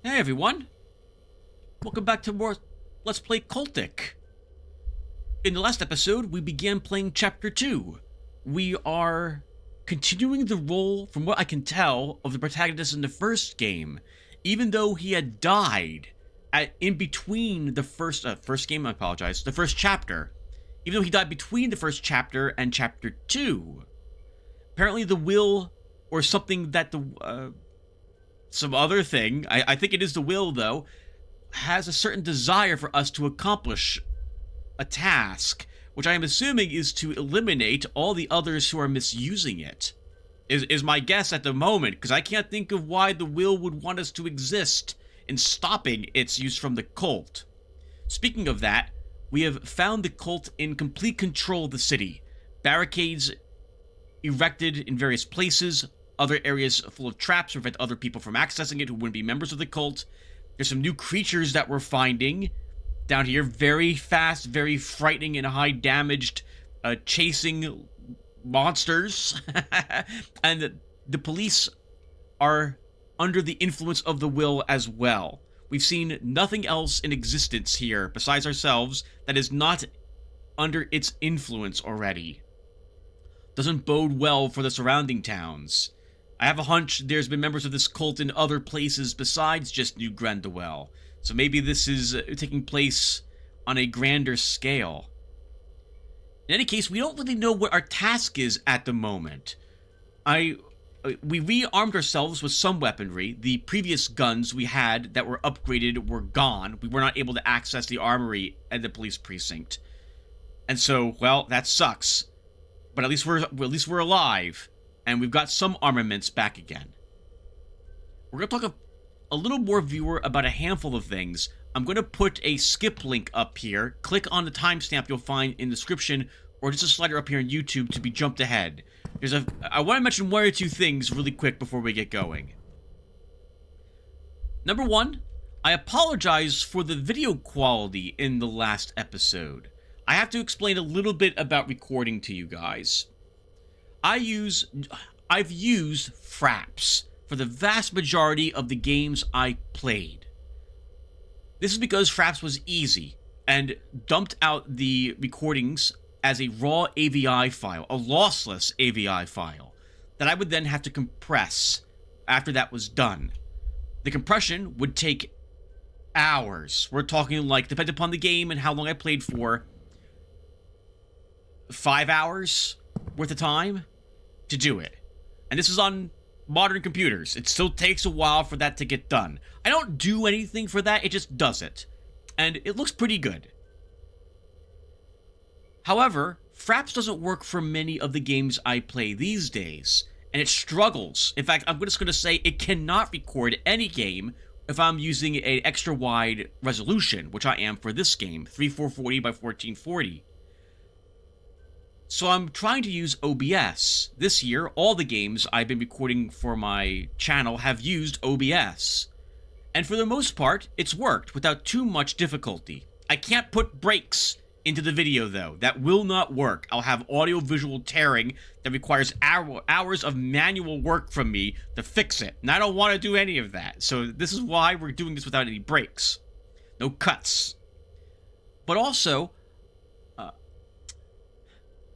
Hey everyone, welcome back to more Let's Play Cultic. In the last episode, we began playing Chapter 2. We are continuing the role, from what I can tell, of the protagonist in the first game, even though he had died in between the first chapter. Even though he died between the first chapter and Chapter 2. Apparently the will, or something that some other thing, I think it is the will though, has a certain desire for us to accomplish a task, which I am assuming is to eliminate all the others who are misusing it. Is my guess at the moment, because I can't think of why the will would want us to exist in stopping its use from the cult. Speaking of that, we have found the cult in complete control of the city. Barricades erected in various places, other areas full of traps to prevent other people from accessing it who wouldn't be members of the cult. There's some new creatures that we're finding down here, very fast, very frightening and high damaged, chasing monsters. And the police are under the influence of the will as well. We've seen nothing else in existence here besides ourselves that is not under its influence already. Doesn't bode well for the surrounding towns. I have a hunch there's been members of this cult in other places besides just New Grendel, so maybe this is taking place on a grander scale. In any case, we don't really know what our task is at the moment. We rearmed ourselves with some weaponry. The previous guns we had that were upgraded were gone. We were not able to access the armory at the police precinct. And so, well, that sucks. But at least we're alive, and we've got some armaments back again. We're going to talk a little more, viewer, about a handful of things. I'm going to put a skip link up here. Click on the timestamp you'll find in the description, or just a slider up here on YouTube to be jumped ahead. I want to mention one or two things really quick before we get going. Number one, I apologize for the video quality in the last episode. I have to explain a little bit about recording to you guys. I've used Fraps for the vast majority of the games I played. This is because Fraps was easy and dumped out the recordings as a raw AVI file, a lossless AVI file, that I would then have to compress after that was done. The compression would take hours. We're talking, like, depending upon the game and how long I played for, 5 hours worth of time to do it. And this is on modern computers. It still takes a while for that to get done. I don't do anything for that, it just does it. And it looks pretty good. However, Fraps doesn't work for many of the games I play these days, and it struggles. In fact, I'm just going to say it cannot record any game if I'm using an extra wide resolution, which I am for this game, 3440 by 1440. So I'm trying to use OBS. This year, all the games I've been recording for my channel have used OBS. And for the most part, it's worked without too much difficulty. I can't put breaks into the video though. That will not work. I'll have audio-visual tearing that requires hours of manual work from me to fix it. And I don't want to do any of that. So this is why we're doing this without any breaks. No cuts. But also,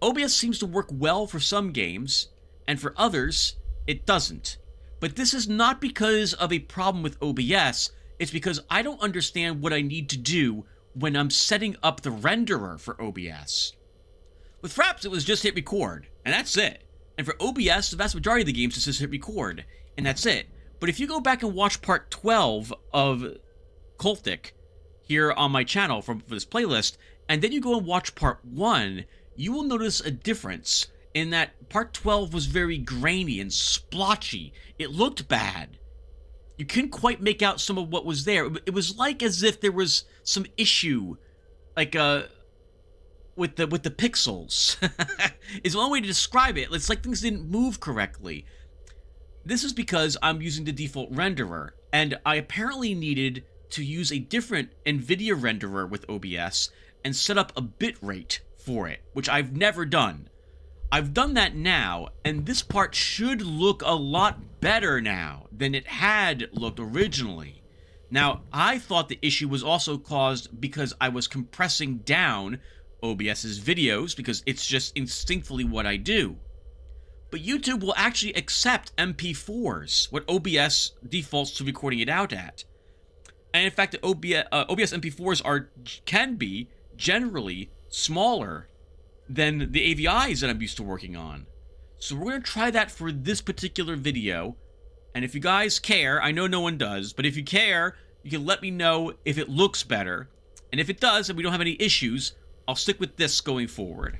OBS seems to work well for some games, and for others, it doesn't. But this is not because of a problem with OBS, it's because I don't understand what I need to do when I'm setting up the renderer for OBS. With Fraps, it was just hit record, and that's it. And for OBS, the vast majority of the games just hit record, and that's it. But if you go back and watch part 12 of Cultic here on my channel for this playlist, and then you go and watch part 1, you will notice a difference in that part 12 was very grainy and splotchy. It looked bad. You couldn't quite make out some of what was there. It was like as if there was some issue, like with the pixels. Is one way to describe it. It's like things didn't move correctly. This is because I'm using the default renderer, and I apparently needed to use a different NVIDIA renderer with OBS and set up a bitrate for it, which I've never done. I've done that now, and this part should look a lot better now than it had looked originally. Now, I thought the issue was also caused because I was compressing down OBS's videos because it's just instinctively what I do. But YouTube will actually accept MP4s, what OBS defaults to recording it out at. And in fact, the OBS MP4s can be generally smaller than the AVIs that I'm used to working on. So we're going to try that for this particular video. And if you guys care, I know no one does, but if you care, you can let me know if it looks better. And if it does, and we don't have any issues, I'll stick with this going forward.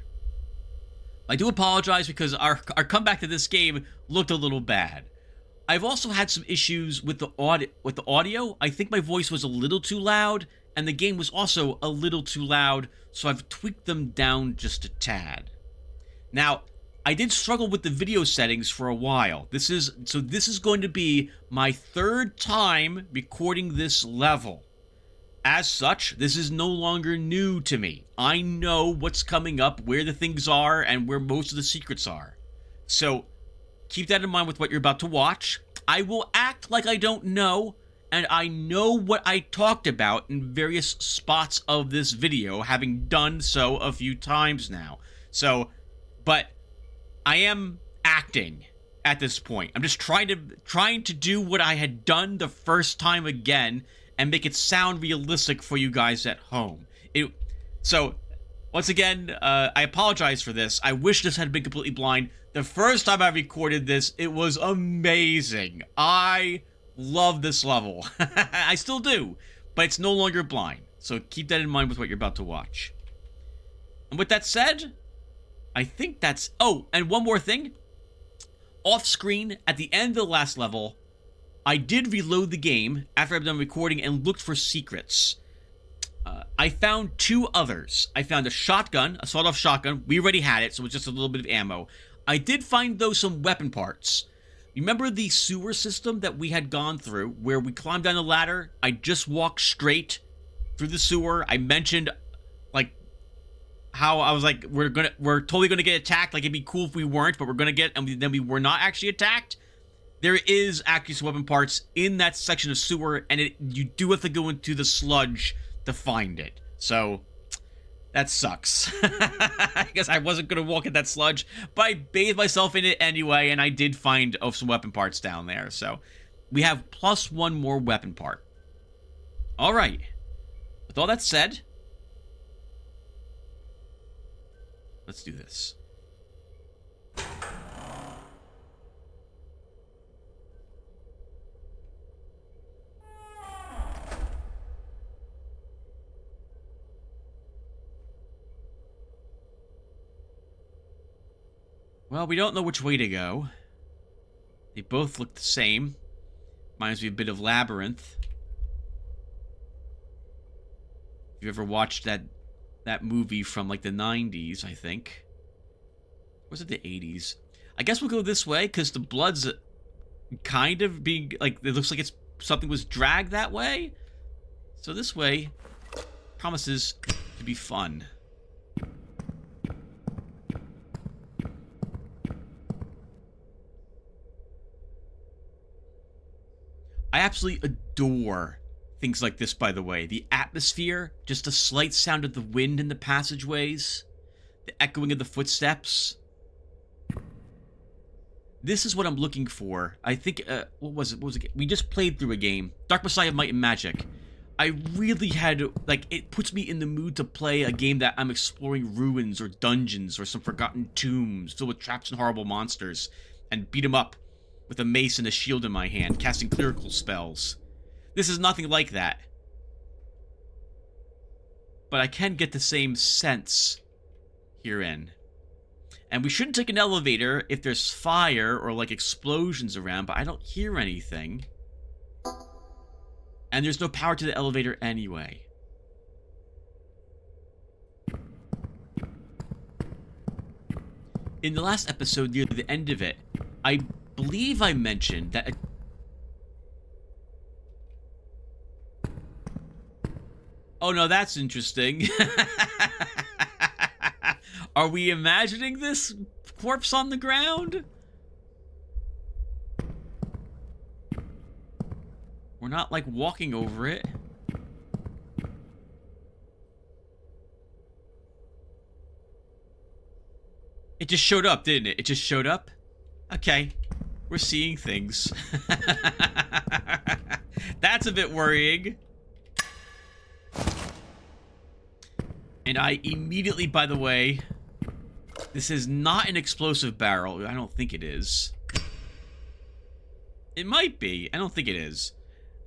I do apologize because our comeback to this game looked a little bad. I've also had some issues with the audio. I think my voice was a little too loud, and the game was also a little too loud, so I've tweaked them down just a tad. Now, I did struggle with the video settings for a while. This is going to be my third time recording this level. As such, this is no longer new to me. I know what's coming up, where the things are, and where most of the secrets are. So, keep that in mind with what you're about to watch. I will act like I don't know, and I know what I talked about in various spots of this video, having done so a few times now. So, but I am acting at this point. I'm just trying to do what I had done the first time again and make it sound realistic for you guys at home. So, once again, I apologize for this. I wish this had been completely blind. The first time I recorded this, it was amazing. I love this level. I still do, but it's no longer blind. So keep that in mind with what you're about to watch. And with that said, I think that's... Oh, and one more thing. Off screen, at the end of the last level, I did reload the game after I've done recording and looked for secrets. I found two others. I found a shotgun, a sawed-off shotgun. We already had it, so it's just a little bit of ammo. I did find, though, some weapon parts. Remember the sewer system that we had gone through, where we climbed down the ladder? I just walked straight through the sewer. I mentioned, like, how I was like, we're totally gonna get attacked. Like, it'd be cool if we weren't, but we're gonna get, and then we were not actually attacked. There is actually some weapon parts in that section of sewer, and you do have to go into the sludge to find it. So, that sucks. I guess I wasn't going to walk in that sludge, but I bathed myself in it anyway, and I did find some weapon parts down there. So, we have plus one more weapon part. Alright. With all that said, let's do this. Well, we don't know which way to go. They both look the same. Reminds me a bit of Labyrinth. If you ever watched that movie from like the 90s, I think. Or was it the 80s? I guess we'll go this way because the blood's kind of being like, it looks like something was dragged that way. So this way promises to be fun. I absolutely adore things like this, by the way. The atmosphere, just a slight sound of the wind in the passageways, the echoing of the footsteps. This is what I'm looking for. I think, what was it? We just played through a game, Dark Messiah Might and Magic. I really had, like, it puts me in the mood to play a game that I'm exploring ruins or dungeons or some forgotten tombs filled with traps and horrible monsters, and beat them up with a mace and a shield in my hand, casting clerical spells. This is nothing like that. But I can get the same sense herein. And we shouldn't take an elevator if there's fire or, like, explosions around, but I don't hear anything. And there's no power to the elevator anyway. In the last episode, near the end of it, I believe I mentioned that oh no, that's interesting. Are we imagining this corpse on the ground? We're not, like, walking over it. It just showed up, didn't it? It just showed up? Okay. We're seeing things. That's a bit worrying. And I immediately, by the way, this is not an explosive barrel. I don't think it is. It might be. I don't think it is.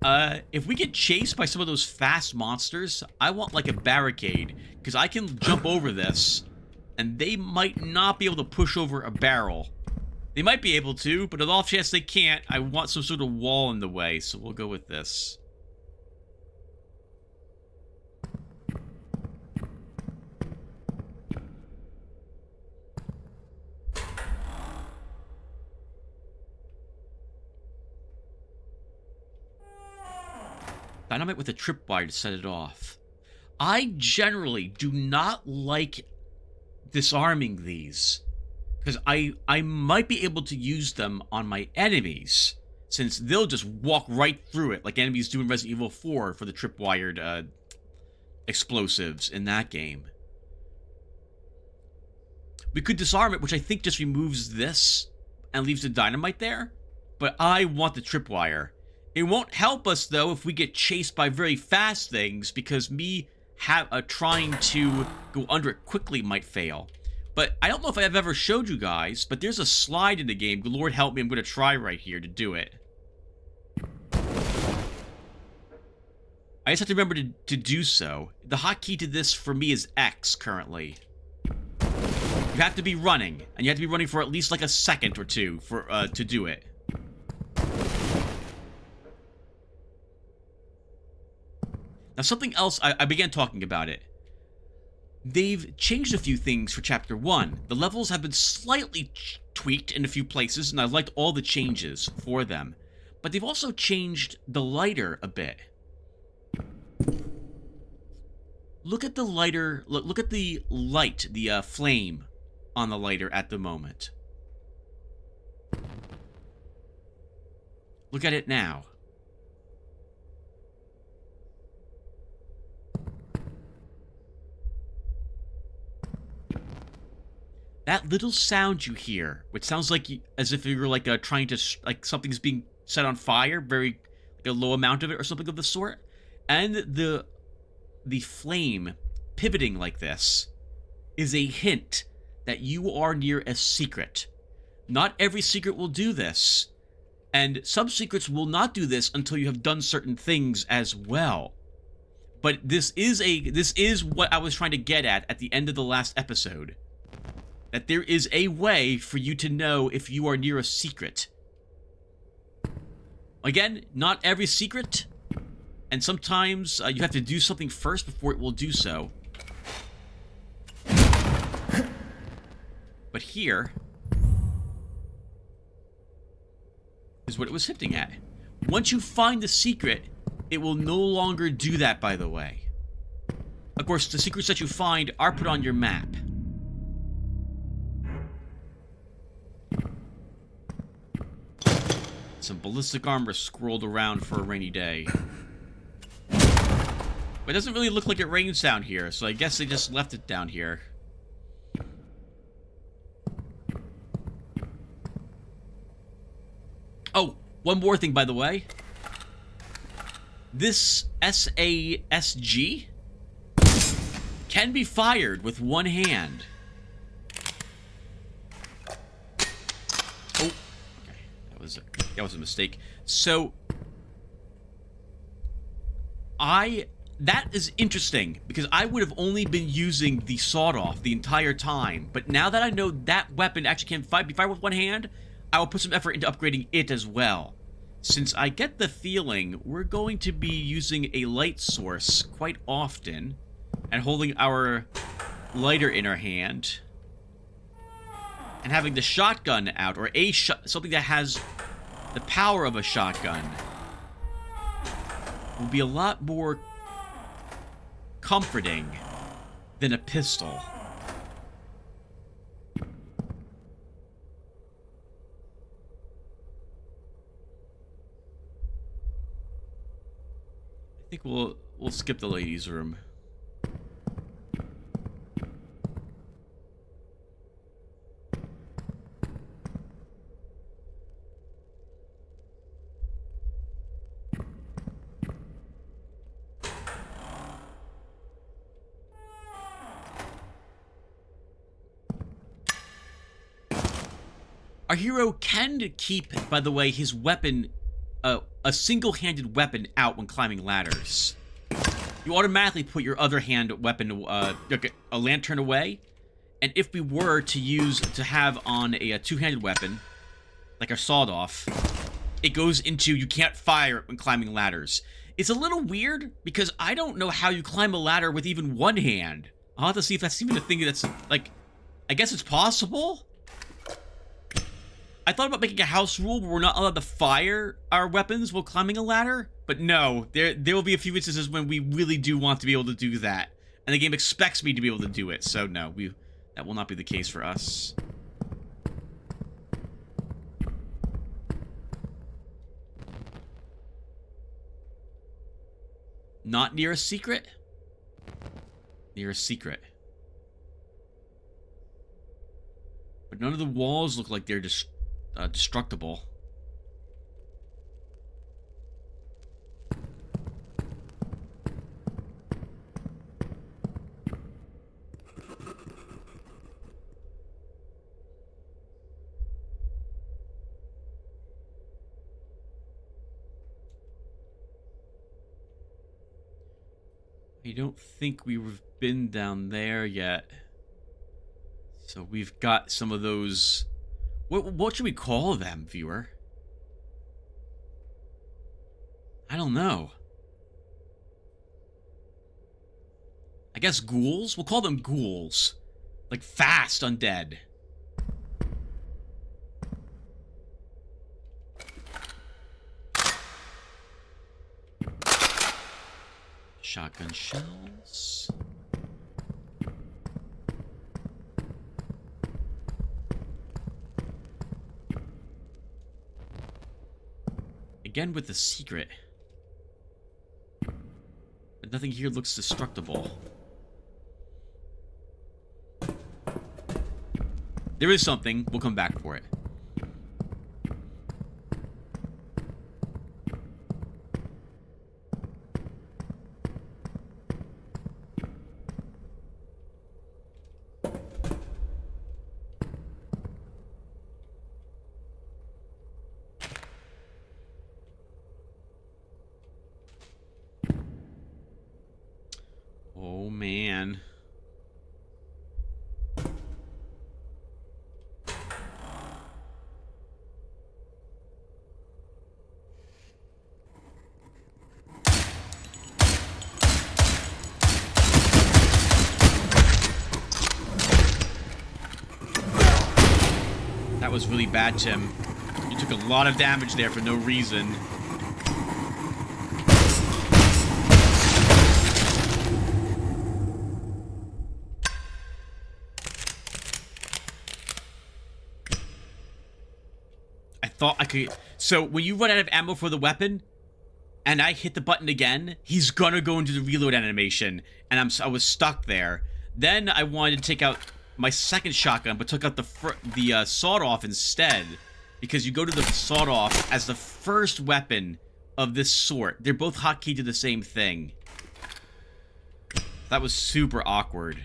If we get chased by some of those fast monsters, I want, like, a barricade, because I can jump over this, and they might not be able to push over a barrel. They might be able to, but on the off chance they can't, I want some sort of wall in the way, so we'll go with this. Dynamite with a tripwire to set it off. I generally do not like disarming these, because I might be able to use them on my enemies, since they'll just walk right through it, like enemies do in Resident Evil 4 for the tripwired explosives in that game. We could disarm it, which I think just removes this and leaves the dynamite there, but I want the tripwire. It won't help us, though, if we get chased by very fast things, because me trying to go under it quickly might fail. But I don't know if I've ever showed you guys, but there's a slide in the game. Lord help me, I'm going to try right here to do it. I just have to remember to do so. The hotkey to this, for me, is X currently. You have to be running, and you have to be running for at least like a second or two to do it. Now, something else, I began talking about it. They've changed a few things for Chapter 1. The levels have been slightly tweaked in a few places, and I liked all the changes for them. But they've also changed the lighter a bit. Look at the lighter, look at the light, the flame on the lighter at the moment. Look at it now. That little sound you hear, which sounds like as if you're like trying to like something's being set on fire, very like a low amount of it or something of the sort, and the flame pivoting like this is a hint that you are near a secret. Not every secret will do this, and some secrets will not do this until you have done certain things as well. But this is what I was trying to get at the end of the last episode. That there is a way for you to know if you are near a secret. Again, not every secret, and sometimes you have to do something first before it will do so. But here is what it was hinting at. Once you find the secret, it will no longer do that, by the way. Of course, the secrets that you find are put on your map. Some ballistic armor scrolled around for a rainy day. But it doesn't really look like it rains down here, so I guess they just left it down here. Oh, one more thing, by the way. This SASG can be fired with one hand. Oh, okay. That was a mistake. So, that is interesting, because I would have only been using the sawed-off the entire time. But now that I know that weapon actually can be fired with one hand, I will put some effort into upgrading it as well. Since I get the feeling we're going to be using a light source quite often, and holding our lighter in our hand, and having the shotgun out, or something that has the power of a shotgun, will be a lot more comforting than a pistol. think we'll skip the ladies' room. Our hero can keep, by the way, his weapon, a single-handed weapon out when climbing ladders. You automatically put your other hand weapon, like a lantern away, and if we were to have on a two-handed weapon, like our sawed-off, it goes into you can't fire when climbing ladders. It's a little weird because I don't know how you climb a ladder with even one hand. I'll have to see if that's even a thing that's like, I guess it's possible. I thought about making a house rule where we're not allowed to fire our weapons while climbing a ladder, but no, there will be a few instances when we really do want to be able to do that, and the game expects me to be able to do it. So no, that will not be the case for us. Not near a secret? Near a secret. But none of the walls look like they're just destructible. I don't think we've been down there yet. So we've got some of those... What should we call them, viewer? I don't know. I guess ghouls? We'll call them ghouls. Like fast undead. Shotgun shells. Again with the secret. But nothing here looks destructible. There is something. We'll come back for it. Oh, man. That was really bad, Tim. You took a lot of damage there for no reason. I thought I could... So, when you run out of ammo for the weapon, and I hit the button again, he's gonna go into the reload animation, and I was stuck there. Then I wanted to take out my second shotgun, but took out the sawed-off instead, because you go to the sawed-off as the first weapon of this sort. They're both hotkeyed to the same thing. That was super awkward.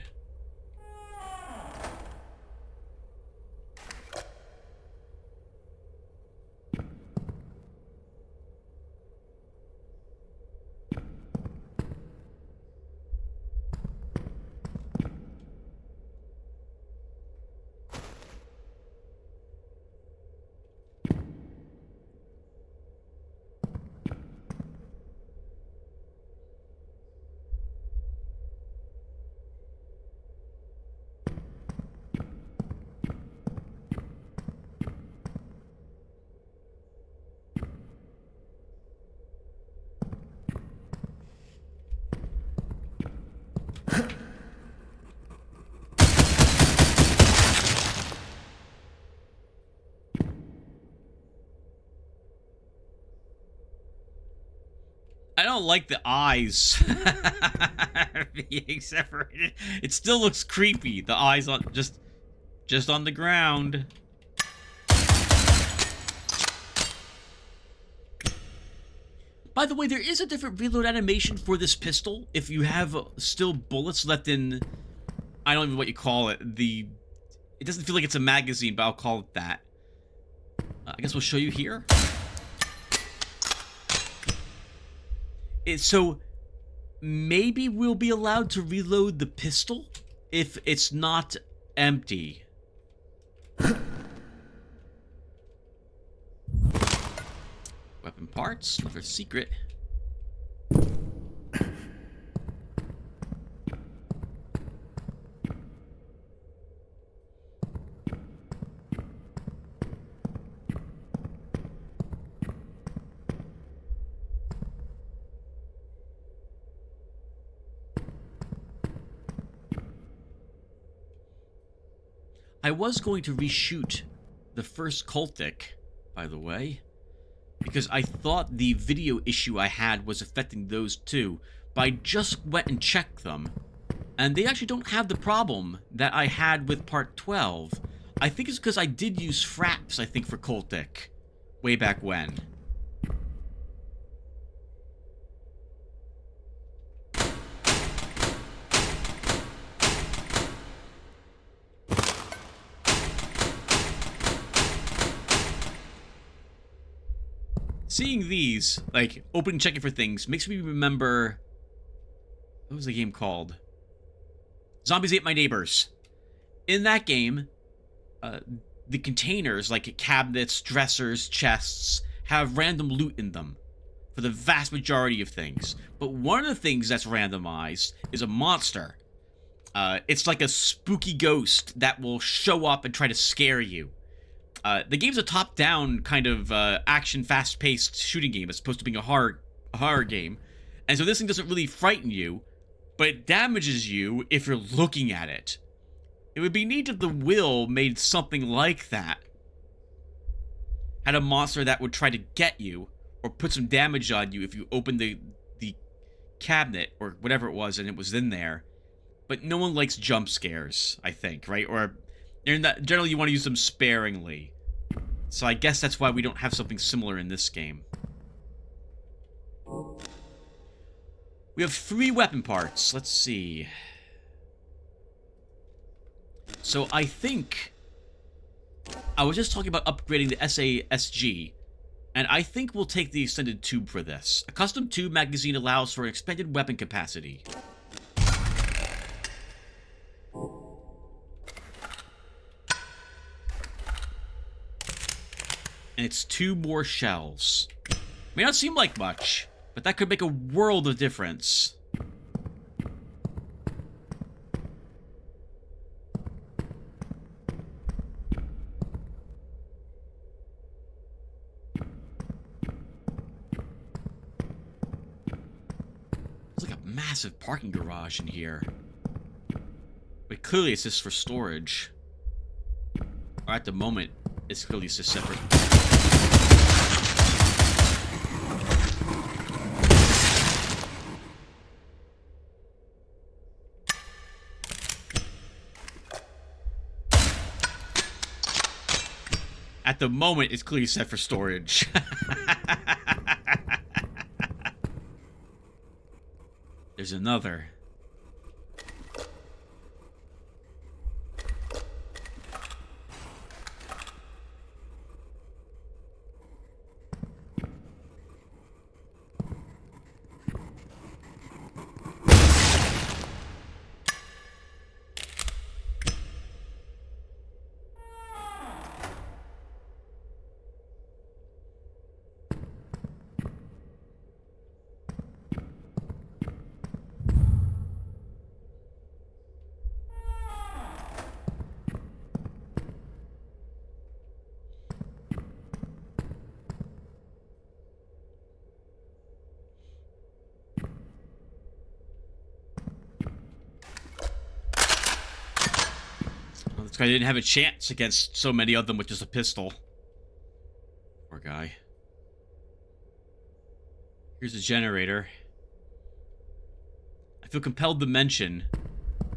I don't like the eyes being separated. It still looks creepy. The eyes on just on the ground. By the way, there is a different reload animation for this pistol. If you have still bullets left in, I don't even know what you call it. It doesn't feel like it's a magazine, but I'll call it that. I guess we'll show you here. So maybe we'll be allowed to reload the pistol if it's not empty. Weapon parts, another secret. I was going to reshoot the first Cultic, by the way, because I thought the video issue I had was affecting those too, but I just went and checked them, and they actually don't have the problem that I had with part 12. I think it's because I did use fraps, I think, for Cultic way back when. Seeing these, like, open and checking for things, makes me remember... What was the game called? Zombies Ate My Neighbors. In that game, the containers, like cabinets, dressers, chests, have random loot in them for the vast majority of things. But one of the things that's randomized is a monster. It's like a spooky ghost that will show up and try to scare you. The game's a top-down kind of action, fast-paced shooting game as opposed to being a horror game. And so this thing doesn't really frighten you, but it damages you if you're looking at it. It would be neat if the Will made something like that. Had a monster that would try to get you, or put some damage on you if you opened the cabinet, or whatever it was, and it was in there. But no one likes jump scares, I think, right? Or generally you want to use them sparingly. So I guess that's why we don't have something similar in this game. We have 3 weapon parts. Let's see. So I think... I was just talking about upgrading the SASG, and I think we'll take the extended tube for this. A custom tube magazine allows for an expanded weapon capacity. And it's 2 more shells. May not seem like much, but that could make a world of difference. There's like a massive parking garage in here. But clearly it's just for storage. Or at the moment, it's clearly just separate. At the moment, it's clearly set for storage. There's another. This guy didn't have a chance against so many of them with just a pistol. Poor guy. Here's a generator. I feel compelled to mention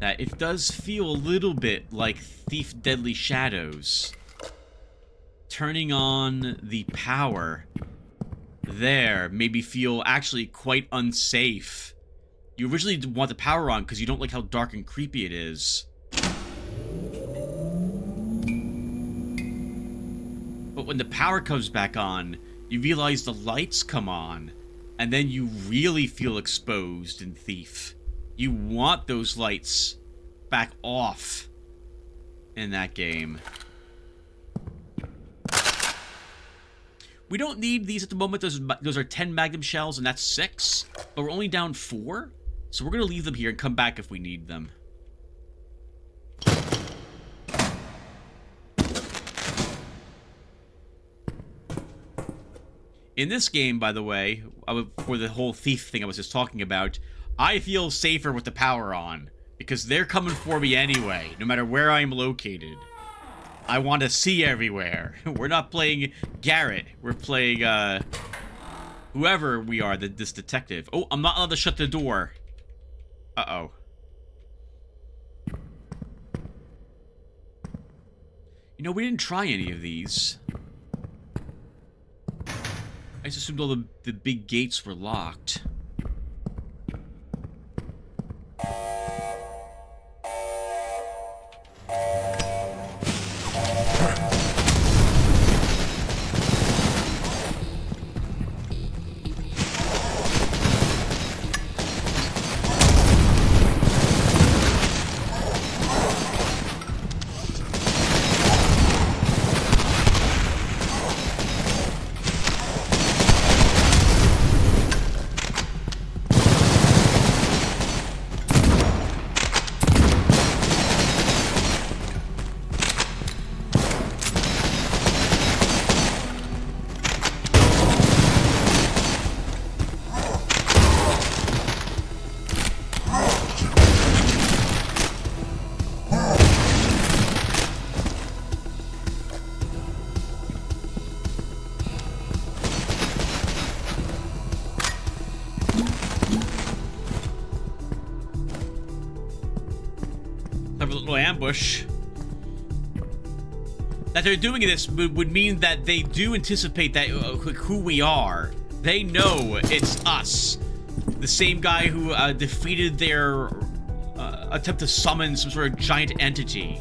that it does feel a little bit like Thief Deadly Shadows. Turning on the power there made me feel actually quite unsafe. You originally want the power on because you don't like how dark and creepy it is. But when the power comes back on, you realize the lights come on, and then you really feel exposed in Thief. You want those lights back off in that game. We don't need these at the moment. Those are 10 Magnum shells, and that's 6. But we're only down 4. So we're going to leave them here and come back if we need them. In this game, by the way, for the whole thief thing I was just talking about, I feel safer with the power on. Because they're coming for me anyway, no matter where I'm located. I want to see everywhere. We're not playing Garrett. We're playing, whoever we are, this detective. Oh, I'm not allowed to shut the door. Uh-oh. You know, we didn't try any of these. I just assumed all the big gates were locked. Have a little ambush. That they're doing this would mean that they do anticipate that who we are. They know it's us. The same guy who defeated their attempt to summon some sort of giant entity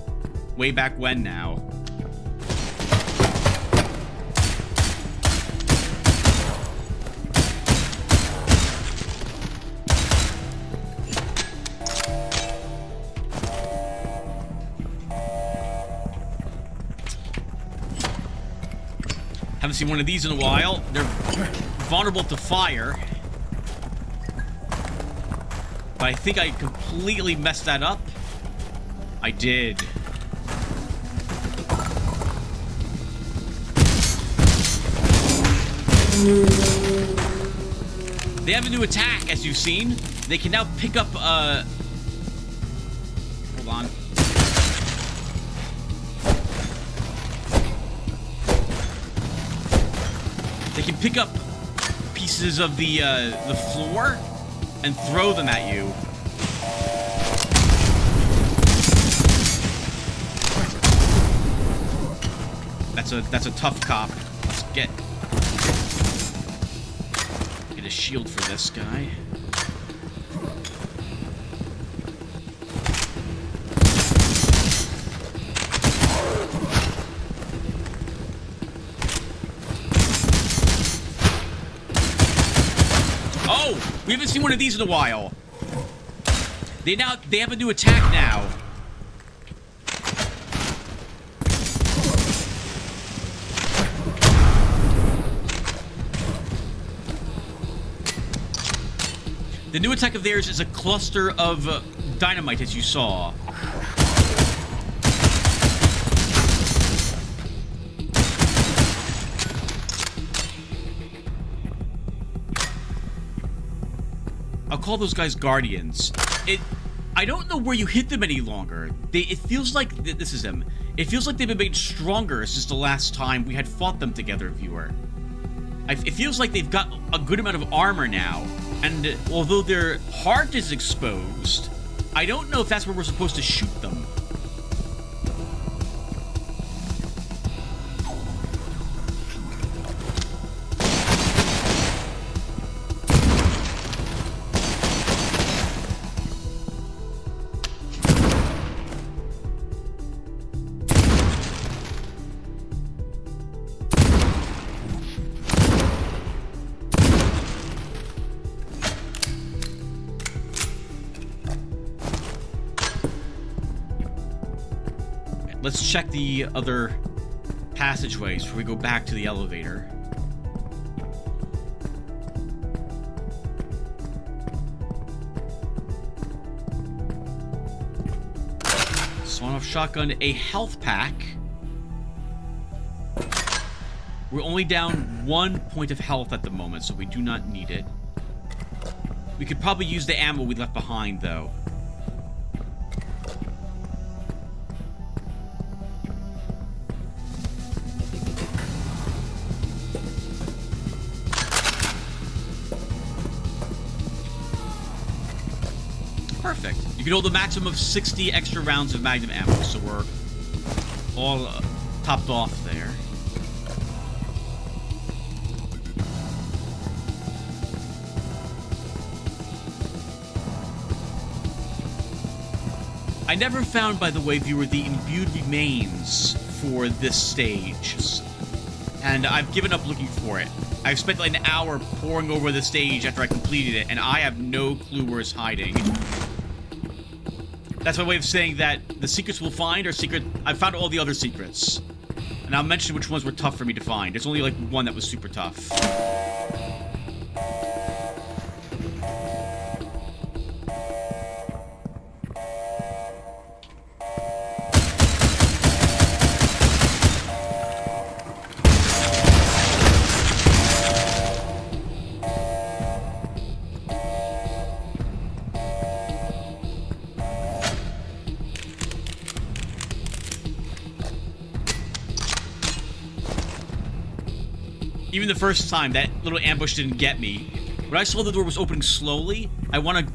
way back when now. Haven't seen one of these in a while. They're vulnerable to fire. But I think I completely messed that up. I did. They have a new attack, as you've seen. They can now pick up, hold on. They can pick up pieces of the floor and throw them at you. That's a tough cop. Let's get a shield for this guy. Oh, we haven't seen one of these in a while. They have a new attack now. The new attack of theirs is a cluster of dynamite, as you saw. I'll call those guys Guardians. I don't know where you hit them any longer. It feels like this is them. It feels like they've been made stronger since the last time we had fought them together, viewer. It feels like they've got a good amount of armor now, and although their heart is exposed, I don't know if that's where we're supposed to shoot them. Let's check the other passageways before we go back to the elevator. Sawed-off shotgun, a health pack. We're only down 1 point of health at the moment, so we do not need it. We could probably use the ammo we left behind, though. Perfect. You can hold a maximum of 60 extra rounds of magnum ammo, so we're all topped off there. I never found, by the way, viewer, the imbued remains for this stage, and I've given up looking for it. I've spent like an hour poring over the stage after I completed it, and I have no clue where it's hiding. That's my way of saying that the secrets we'll find are secret. I've found all the other secrets. And I'll mention which ones were tough for me to find. There's only like one that was super tough. Even the first time, that little ambush didn't get me. When I saw the door was opening slowly, I want to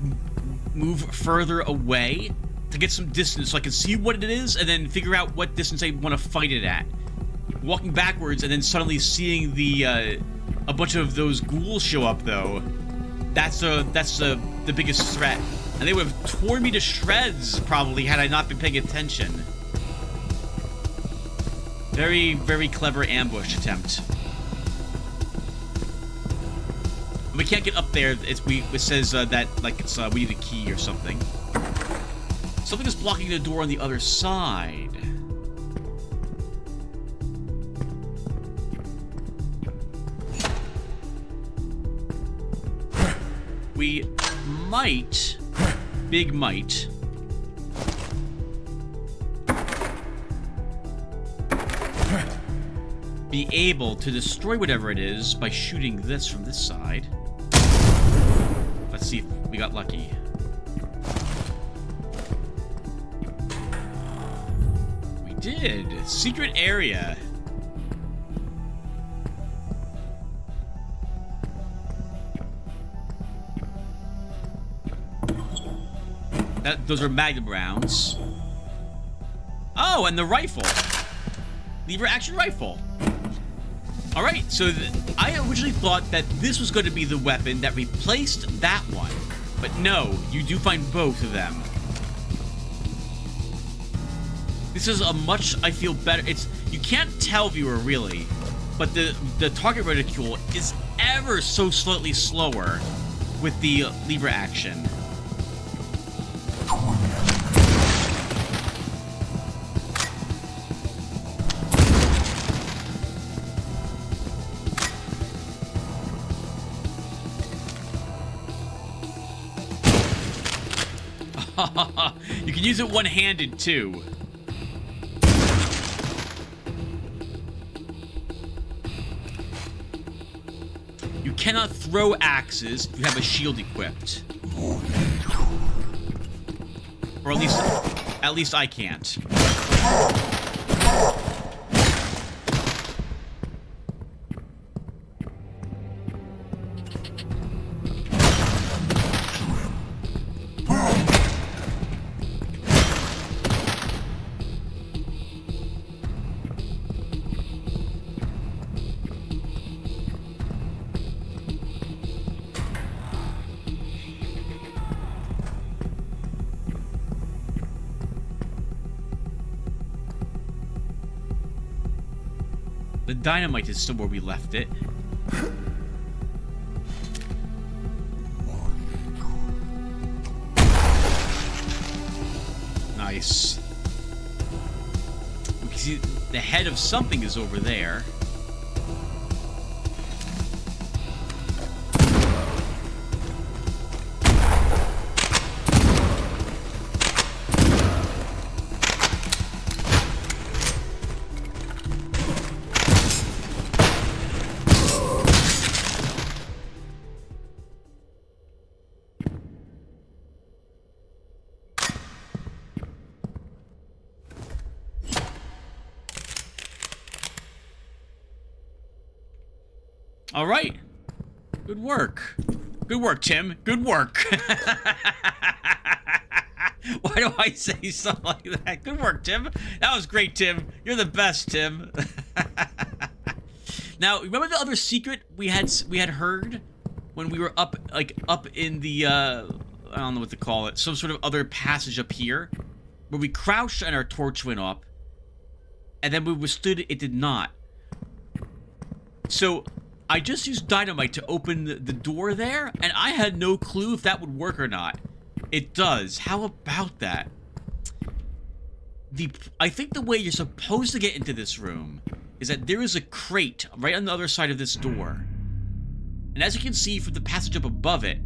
move further away to get some distance so I can see what it is and then figure out what distance I want to fight it at. Walking backwards and then suddenly seeing the a bunch of those ghouls show up, though, that's the biggest threat. And they would have torn me to shreds, probably, had I not been paying attention. Very, very clever ambush attempt. We can't get up there. It says that like it's we need a key or something. Something is blocking the door on the other side. We might, big might, be able to destroy whatever it is by shooting this from this side. Let's see if we got lucky. We did. Secret area. Those are magnum rounds. Oh, and the rifle. Lever action rifle. Alright, so I originally thought that this was going to be the weapon that replaced that one. But no, you do find both of them. This is a much, I feel, better. You can't tell, viewer, really, but the target reticule is ever so slightly slower with the lever action. You can use it one-handed, too. You cannot throw axes if you have a shield equipped. Or at least I can't. The dynamite is still where we left it. Nice. We can see the head of something is over there. All right. Good work. Good work, Tim. Good work. Why do I say something like that? Good work, Tim. That was great, Tim. You're the best, Tim. Now, remember the other secret we had heard when we were up in the I don't know what to call it, some sort of other passage up here, where we crouched and our torch went up, and then we withstood it did not. So I just used dynamite to open the door there, and I had no clue if that would work or not. It does. How about that? I think the way you're supposed to get into this room is that there is a crate right on the other side of this door. And as you can see from the passage up above it,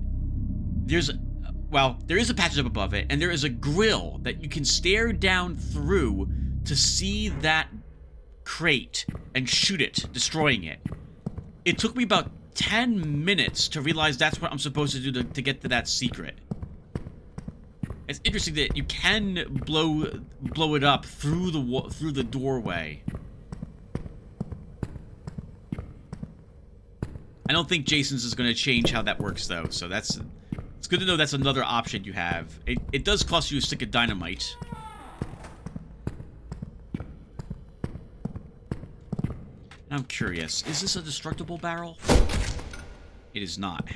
there is a passage up above it, and there is a grill that you can stare down through to see that crate and shoot it, destroying it. It took me about 10 minutes to realize that's what I'm supposed to do to get to that secret. It's interesting that you can blow it up through the doorway. I don't think Jason's is going to change how that works though, so it's good to know that's another option you have. It does cost you a stick of dynamite. I'm curious, is this a destructible barrel? It is not.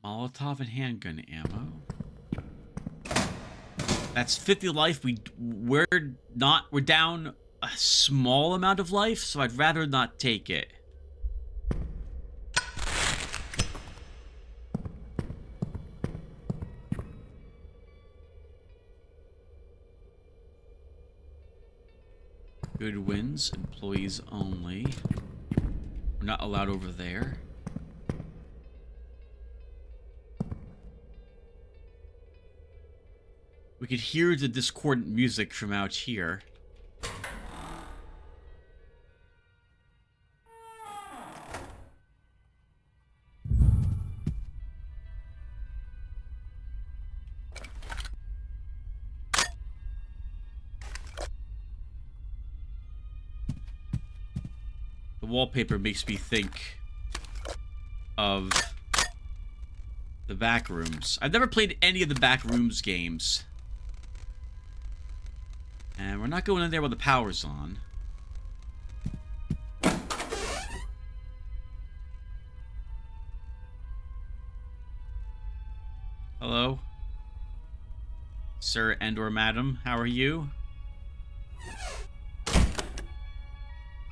Molotov and handgun ammo. That's 50 life. We're down a small amount of life, so I'd rather not take it. Good wins, employees only. We're not allowed over there. We could hear the discordant music from out here. The wallpaper makes me think of the back rooms. I've never played any of the back rooms games. And we're not going in there while the power's on. Hello? Sir and/or madam, how are you?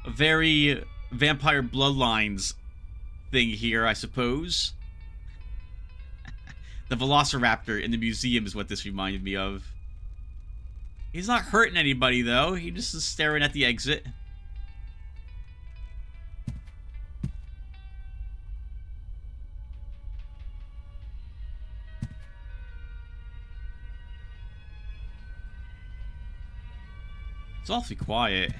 A very Vampire Bloodlines thing here, I suppose. The Velociraptor in the museum is what this reminded me of. He's not hurting anybody, though. He just is staring at the exit. It's awfully quiet.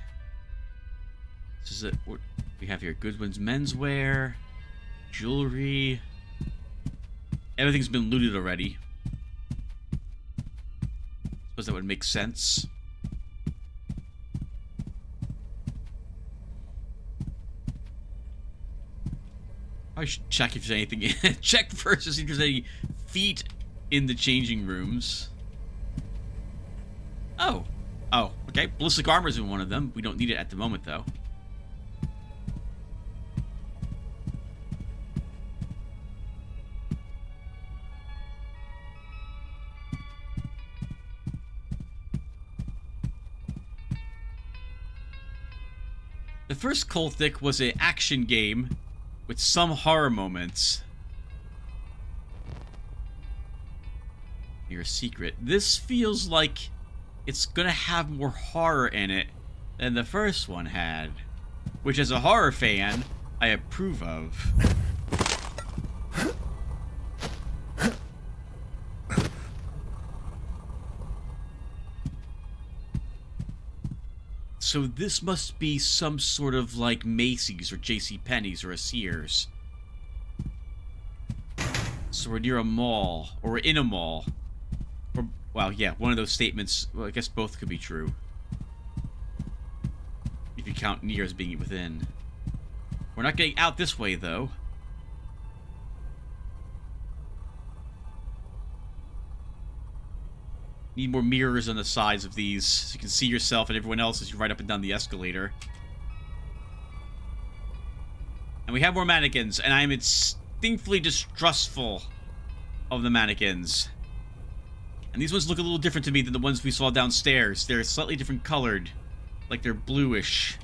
This is what we have here. Goodwin's menswear, jewelry. Everything's been looted already. suppose that would make sense. I should check if there's anything. Check first to see if there's any feet in the changing rooms. Oh. Oh, okay. Ballistic armor's in one of them. We don't need it at the moment, though. The first Cultic was an action game with some horror moments. Your secret. This feels like it's gonna have more horror in it than the first one had, which as a horror fan, I approve of. So this must be some sort of like Macy's or JCPenney's or a Sears. So we're near a mall, or we're in a mall. Or, well, yeah, one of those statements, well, I guess both could be true. If you count near as being within. We're not getting out this way, though. Need more mirrors on the sides of these so you can see yourself and everyone else as you ride up and down the escalator. And we have more mannequins, and I am instinctively distrustful of the mannequins. And these ones look a little different to me than the ones we saw downstairs. They're slightly different colored, like they're bluish.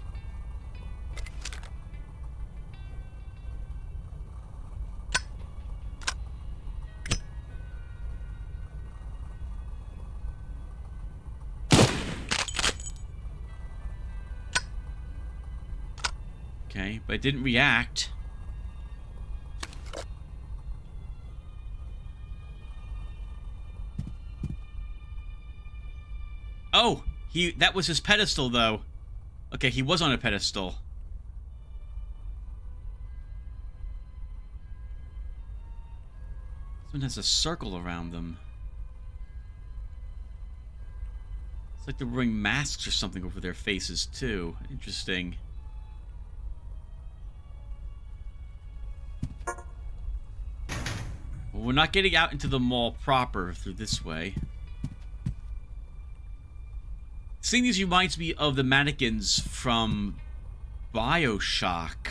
Okay, but it didn't react. Oh, that was his pedestal, though. Okay, he was on a pedestal. This one has a circle around them. It's like they're wearing masks or something over their faces, too. Interesting. Well, we're not getting out into the mall proper through this way. Seeing these reminds me of the mannequins from BioShock.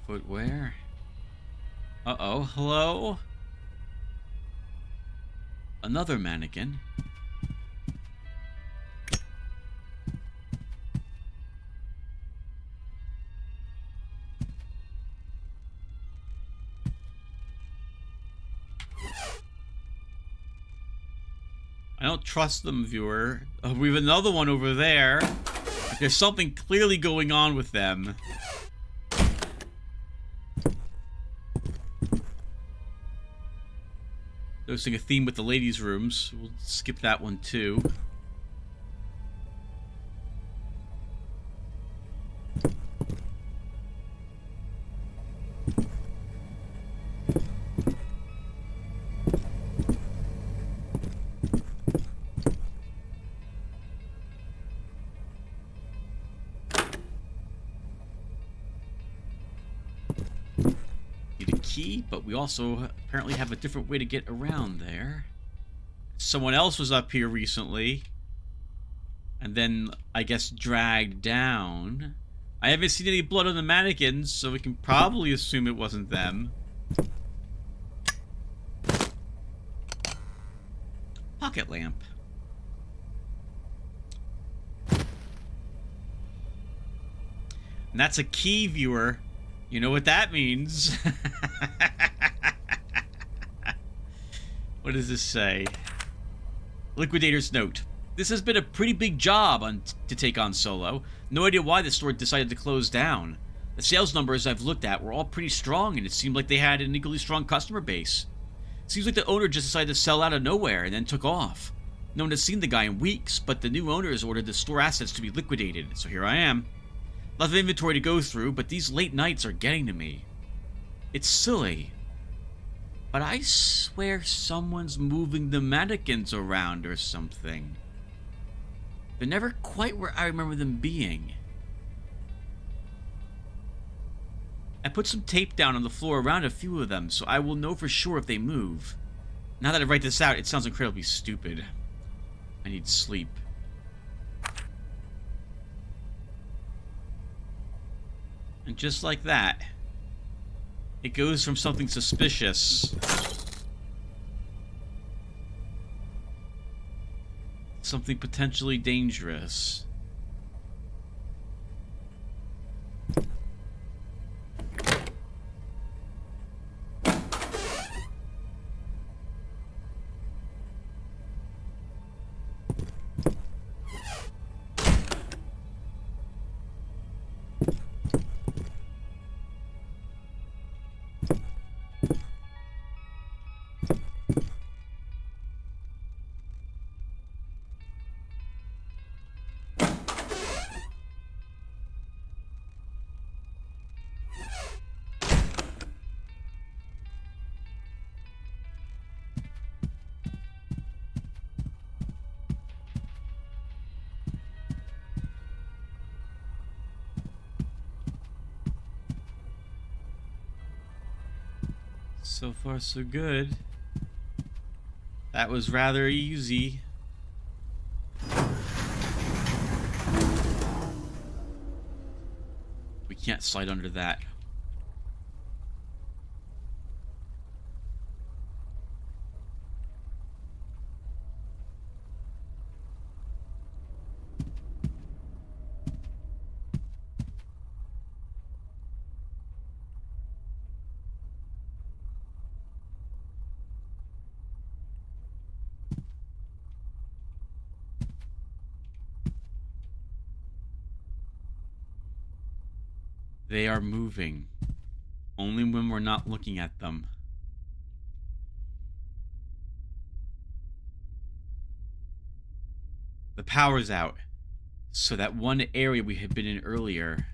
Footwear. Uh-oh, hello? Another mannequin. I don't trust them, viewer. We have another one over there. There's something clearly going on with them. Noticing a theme with the ladies' rooms. We'll skip that one too. But we also apparently have a different way to get around there. Someone else was up here recently. And then, I guess, dragged down. I haven't seen any blood on the mannequins, so we can probably assume it wasn't them. Pocket lamp. And that's a key, viewer. You know what that means. What does this say? Liquidator's note. This has been a pretty big job to take on solo. No idea why the store decided to close down. The sales numbers I've looked at were all pretty strong, and it seemed like they had an equally strong customer base. Seems like the owner just decided to sell out of nowhere and then took off. No one has seen the guy in weeks, but the new owner has ordered the store assets to be liquidated, so here I am. lot of inventory to go through, but these late nights are getting to me. It's silly. But I swear someone's moving the mannequins around or something. They're never quite where I remember them being. I put some tape down on the floor around a few of them, so I will know for sure if they move. Now that I write this out, it sounds incredibly stupid. I need sleep. And just like that, it goes from something suspicious to something potentially dangerous. So far, so good. That was rather easy. We can't slide under that. They are moving. Only when we're not looking at them. The power's out. So that one area we had been in earlier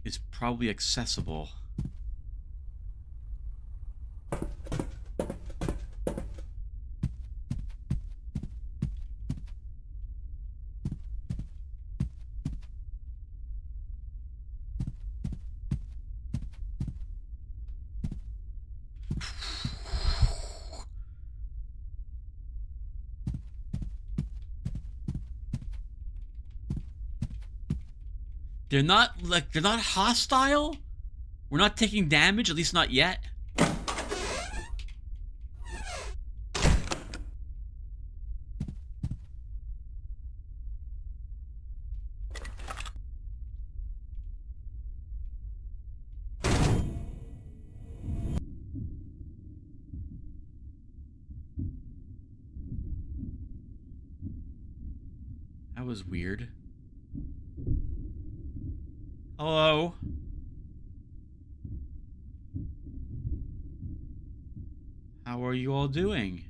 is probably accessible. They're not hostile? We're not taking damage, at least not yet. That was weird. Hello? How are you all doing?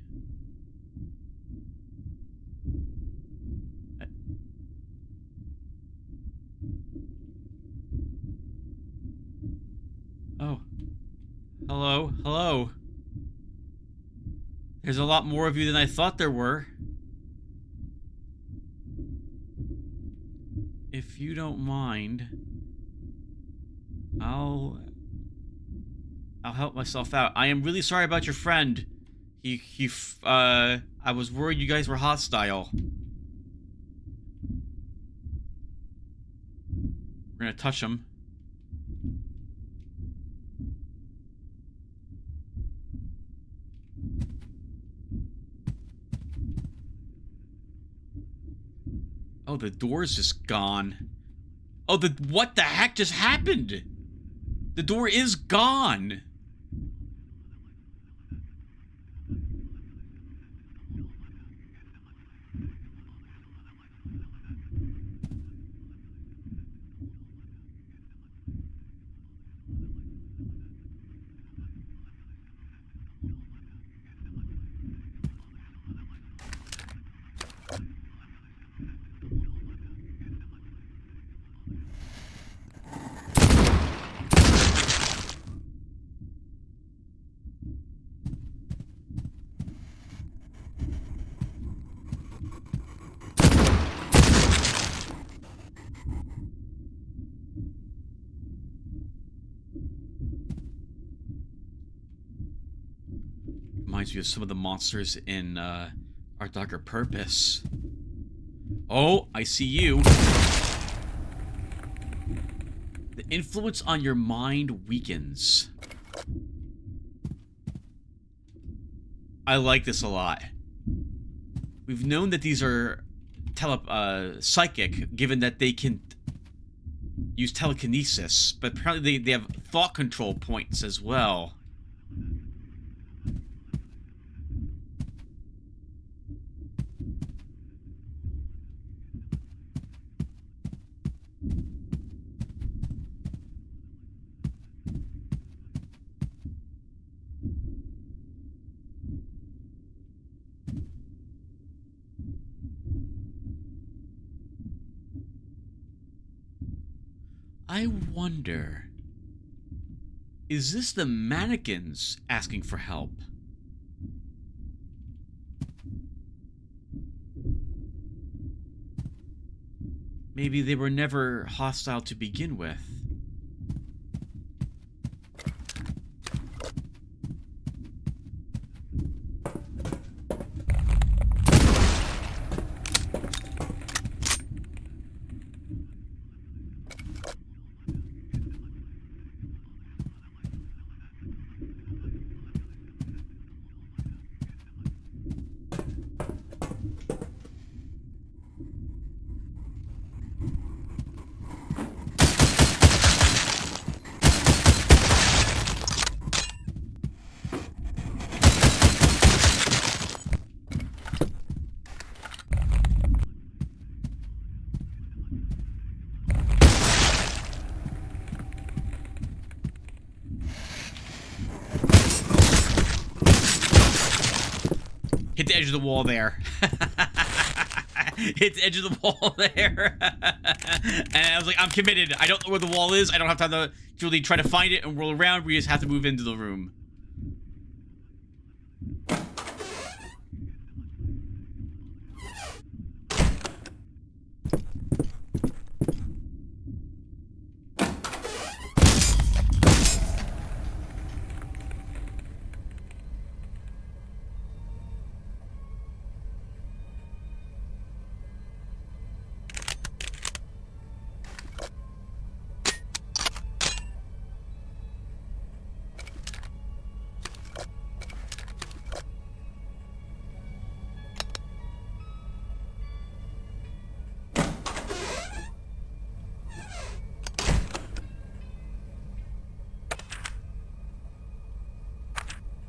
Oh. Hello? Hello? There's a lot more of you than I thought there were. If you don't mind, I'll help myself out. I am really sorry about your friend. I was worried you guys were hostile. We're gonna touch him. Oh, the door's just gone. Oh, what the heck just happened? The door is gone. reminds me of some of the monsters in Our Darker Purpose. Oh, I see you. The influence on your mind weakens. I like this a lot. We've known that these are psychic, given that they can use telekinesis, but apparently they have thought control points as well. I wonder, is this the mannequins asking for help? Maybe they were never hostile to begin with. Hit the edge of the wall there. Hit the edge of the wall there. And I was like, I'm committed. I don't know where the wall is. I don't have time to really try to find it and roll around. We just have to move into the room.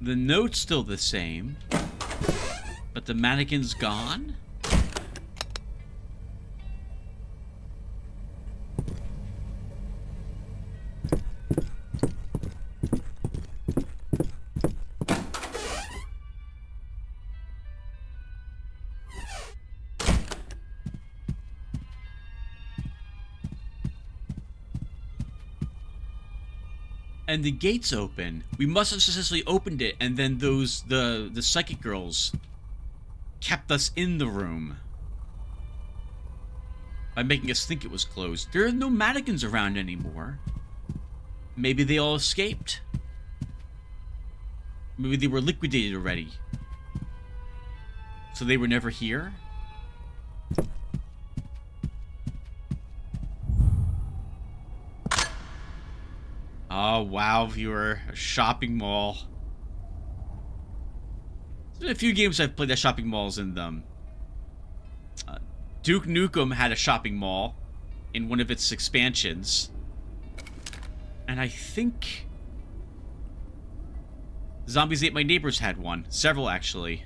The note's still the same, but the mannequin's gone? And the gate's open. We must have successfully opened it, and then the psychic girls kept us in the room by making us think it was closed. There are no mannequins around anymore. Maybe they all escaped. Maybe they were liquidated already. So they were never here? Oh, wow, viewer. A shopping mall. There's been a few games I've played that shopping malls in them. Duke Nukem had a shopping mall in one of its expansions. And I think Zombies Ate My Neighbors had one. Several, actually.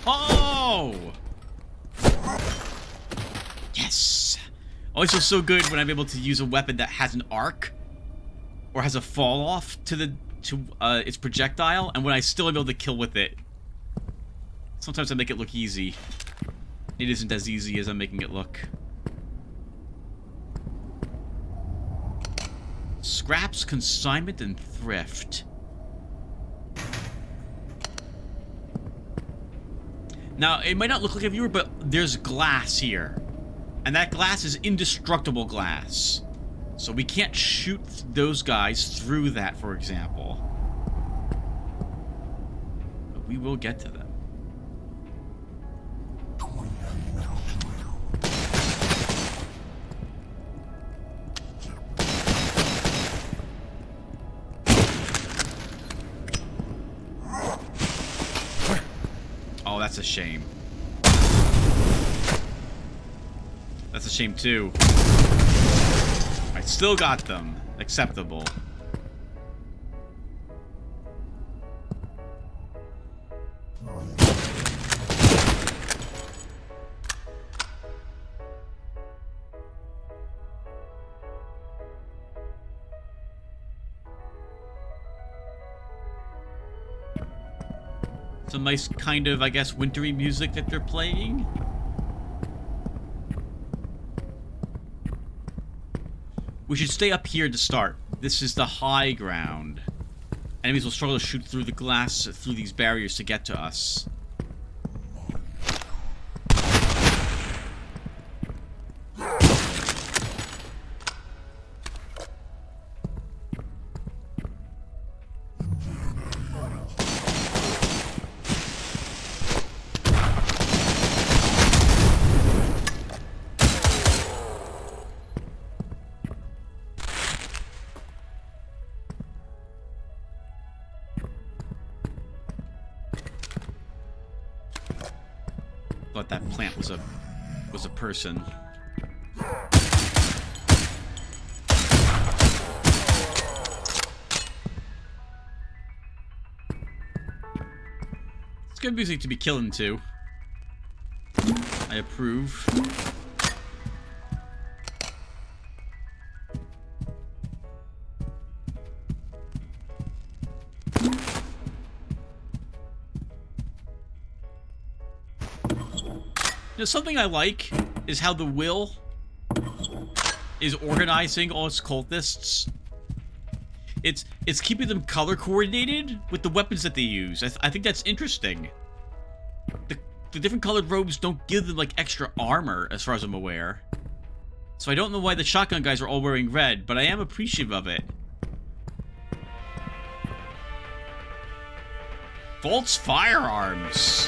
Oh! Yes! Always feels so good when I'm able to use a weapon that has an arc or has a fall off to its projectile, and when I still am able to kill with it. Sometimes I make it look easy. It isn't as easy as I'm making it look. Scraps, consignment, and thrift. Now, it might not look like a viewer, but there's glass here. And that glass is indestructible glass. So we can't shoot those guys through that, for example. But we will get to them. Oh, that's a shame. That's a shame, too. I still got them. Acceptable. Some nice kind of, I guess, wintry music that they're playing. We should stay up here to start. This is the high ground. Enemies will struggle to shoot through the glass, through these barriers to get to us. Thought that plant was a person. It's good music to be killing to. I approve. You know, something I like is how the will is organizing all its cultists. It's keeping them color coordinated with the weapons that they use. I think that's interesting. The different colored robes don't give them like extra armor, as far as I'm aware. So I don't know why the shotgun guys are all wearing red, but I am appreciative of it. Vault's firearms.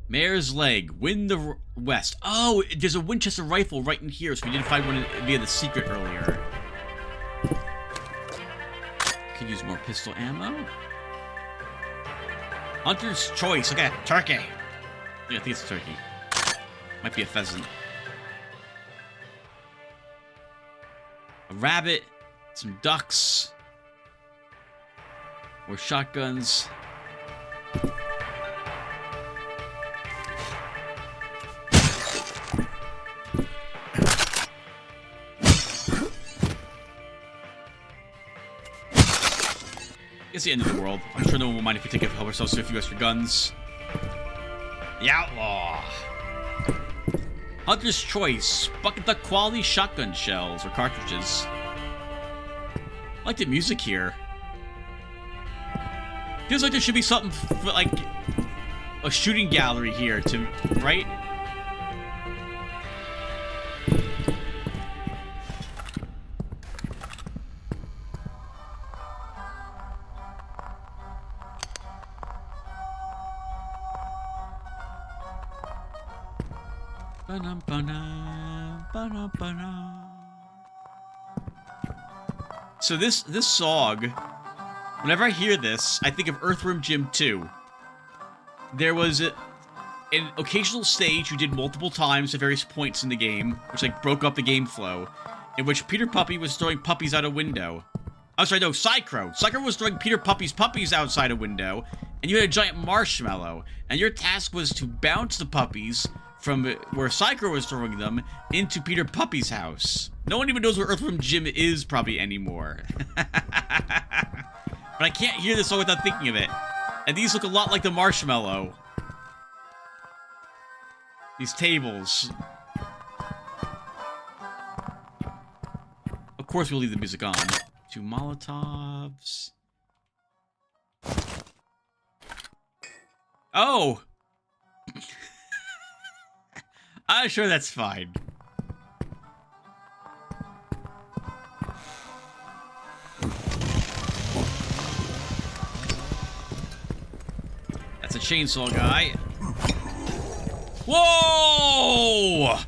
Mare's Leg, win the West. Oh, there's a Winchester rifle right in here, so we didn't find one via the secret earlier. Could use more pistol ammo. Hunter's Choice. Okay, turkey. Yeah, I think it's a turkey. Might be a pheasant. A rabbit. Some ducks. More shotguns. It's the end of the world. I'm sure no one will mind if we help ourselves to a few extra guns. The Outlaw. Hunter's Choice. Bucket Duck quality shotgun shells or cartridges. I like the music here. Feels like there should be something for, like, a shooting gallery here to, right? So this song, whenever I hear this, I think of Earthworm Jim 2. There was an occasional stage you did multiple times at various points in the game, which like broke up the game flow, in which Peter Puppy was throwing puppies out a window. I'm sorry, no, Psychro. Psychro was throwing Peter Puppy's puppies outside a window, and you had a giant marshmallow, and your task was to bounce the puppies from where Psychro was throwing them into Peter Puppy's house. No one even knows where Earthworm Jim is probably anymore. But I can't hear this song without thinking of it. And these look a lot like the marshmallow. These tables. course we'll leave the music on. 2 Molotovs. Oh! I'm sure that's fine. That's a chainsaw guy. Whoa!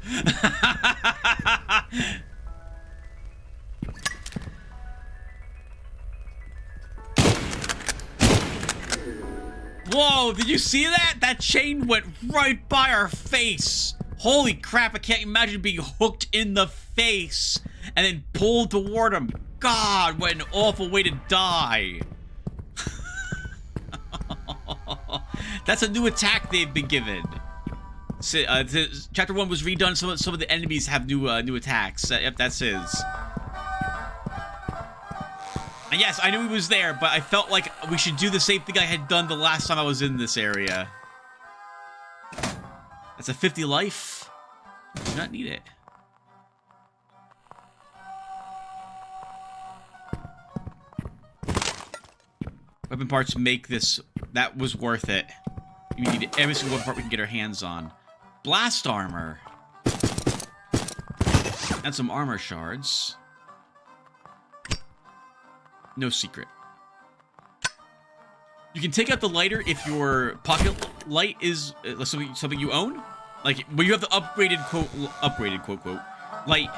Whoa, did you see that? That chain went right by our face. Holy crap, I can't imagine being hooked in the face and then pulled toward him. God, what an awful way to die. That's a new attack they've been given. Chapter 1 was redone, so some of the enemies have new attacks. Yep, that's his. And yes, I knew he was there, but I felt like we should do the same thing I had done the last time I was in this area. That's a 50 life. Do not need it. Weapon parts make this. That was worth it. We need every single weapon part we can get our hands on. Blast armor. And some armor shards. No secret. You can take out the lighter if your pocket light is something you own. Like, when you have the upgraded quote, light,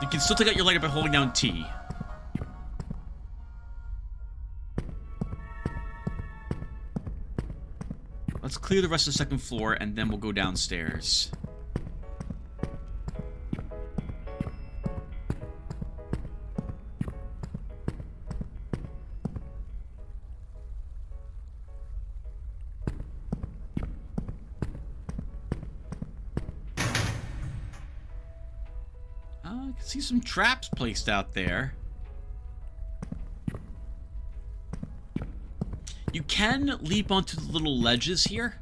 you can still take out your lighter by holding down T. Let's clear the rest of the second floor, and then we'll go downstairs. I can see some traps placed out there. You can leap onto the little ledges here,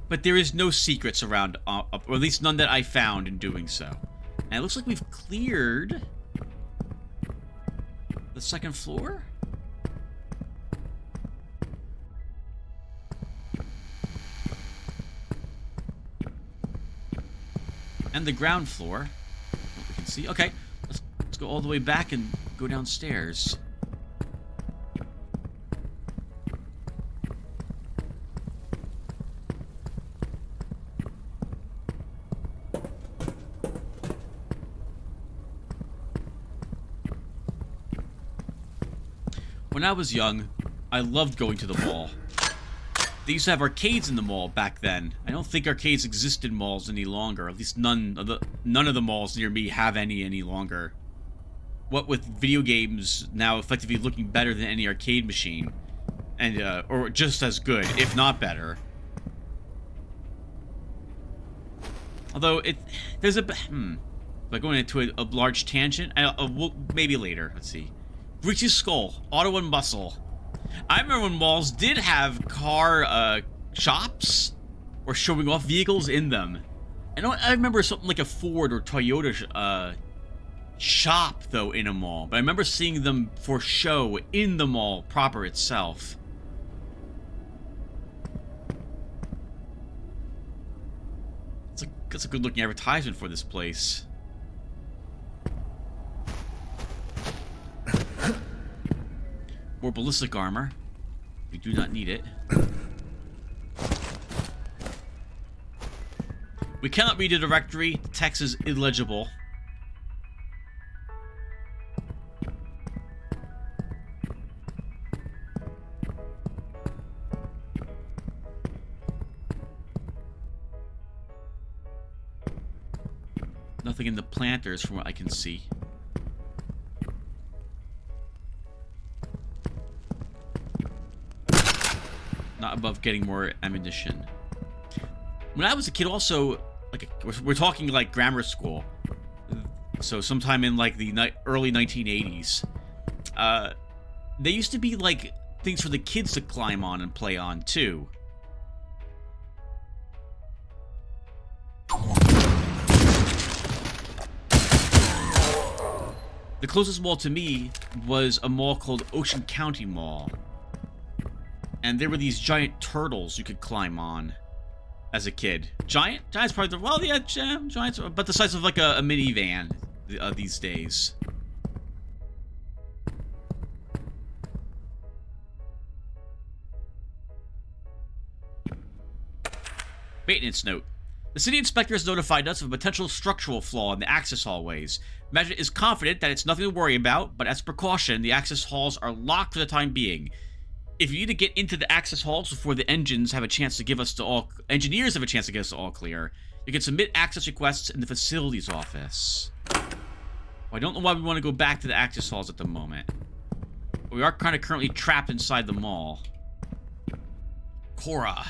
but there is no secrets around, or at least none that I found in doing so. And it looks like we've cleared the second floor? And the ground floor. What we can see. Okay, let's go all the way back and go downstairs. When I was young, I loved going to the mall. They used to have arcades in the mall back then. I don't think arcades exist in malls any longer. At least none of the malls near me have any longer. What with video games now effectively looking better than any arcade machine, and or just as good, if not better. Although there's a like going into a large tangent. We'll, maybe later. Let's see. Breach's Skull, Auto and Muscle. I remember when malls did have car shops or showing off vehicles in them. I remember something like a Ford or Toyota shop, though, in a mall. But I remember seeing them for show in the mall proper itself. That's a good-looking advertisement for this place. More ballistic armor. We do not need it. We cannot read the directory. The text is illegible. Nothing in the planters from what I can see. Not above getting more ammunition. When I was a kid, also, like, we're talking like grammar school, so sometime in like the early 1980s, they used to be like things for the kids to climb on and play on too. The closest mall to me was a mall called Ocean County Mall. And there were these giant turtles you could climb on as a kid. Giant? Giant's probably the... Well, yeah, giants, but the size of like a minivan these days. Maintenance note. The city inspector has notified us of a potential structural flaw in the access hallways. Management is confident that it's nothing to worry about, but as a precaution, the access halls are locked for the time being. If you need to get into the access halls before the engineers have a chance to give us all clear, you can submit access requests in the facilities office. Well, I don't know why we want to go back to the access halls at the moment. But we are kind of currently trapped inside the mall. Cora.